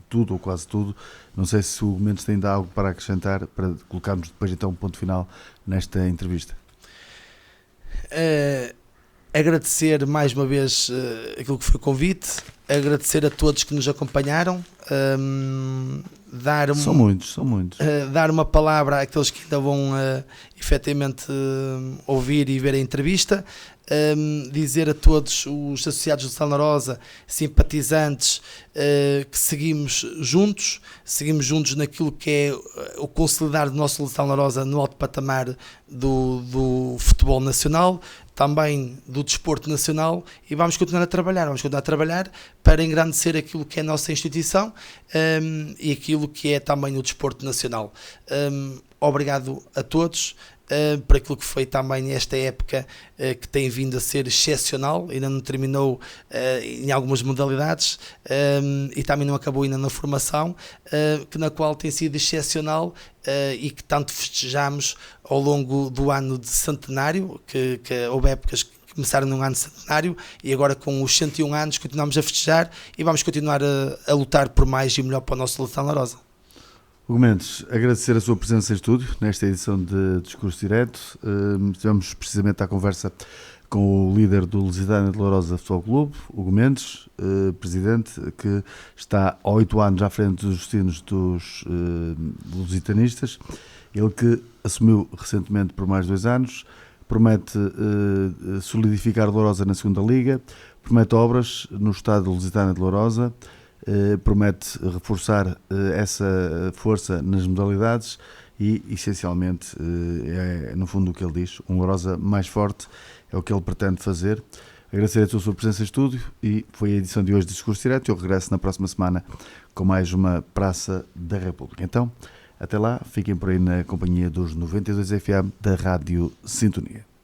tudo ou quase tudo. Não sei se o Mendes tem ainda algo para acrescentar, para colocarmos depois então um ponto final nesta entrevista. Agradecer mais uma vez aquilo que foi o convite, agradecer a todos que nos acompanharam, são muitos. Dar uma palavra àqueles que ainda vão efetivamente ouvir e ver a entrevista, dizer a todos os associados do Lusitano La Rosa, simpatizantes, que seguimos juntos naquilo que é o consolidar do nosso Lusitano La Rosa no alto patamar do futebol nacional, também do desporto nacional, e vamos continuar a trabalhar para engrandecer aquilo que é a nossa instituição, e aquilo que é também o desporto nacional. Obrigado a todos, para aquilo que foi também esta época que tem vindo a ser excepcional, ainda não terminou em algumas modalidades e também não acabou ainda na formação, na qual tem sido excepcional e que tanto festejamos ao longo do ano de centenário, que houve épocas que começaram num ano centenário e agora com os 101 anos continuamos a festejar e vamos continuar a lutar por mais e melhor para o nosso Lusitano Lourosa. Hugo Mendes, agradecer a sua presença em estúdio nesta edição de Discurso Direto. Estivemos precisamente à conversa com o líder do Lusitano de Lourosa Futebol Clube, Hugo Mendes, presidente, que está há 8 anos à frente dos destinos dos lusitanistas. Ele que assumiu recentemente por mais de 2 anos, promete solidificar Lourosa na segunda Liga, promete obras no estádio Lusitano de Lourosa, promete reforçar essa força nas modalidades e, essencialmente, é no fundo o que ele diz, um Lourosa mais forte é o que ele pretende fazer. Agradecer a sua presença em estúdio e foi a edição de hoje de Discurso Direto. Eu regresso na próxima semana com mais uma Praça da República. Então, até lá, fiquem por aí na companhia dos 92 FM da Rádio Sintonia.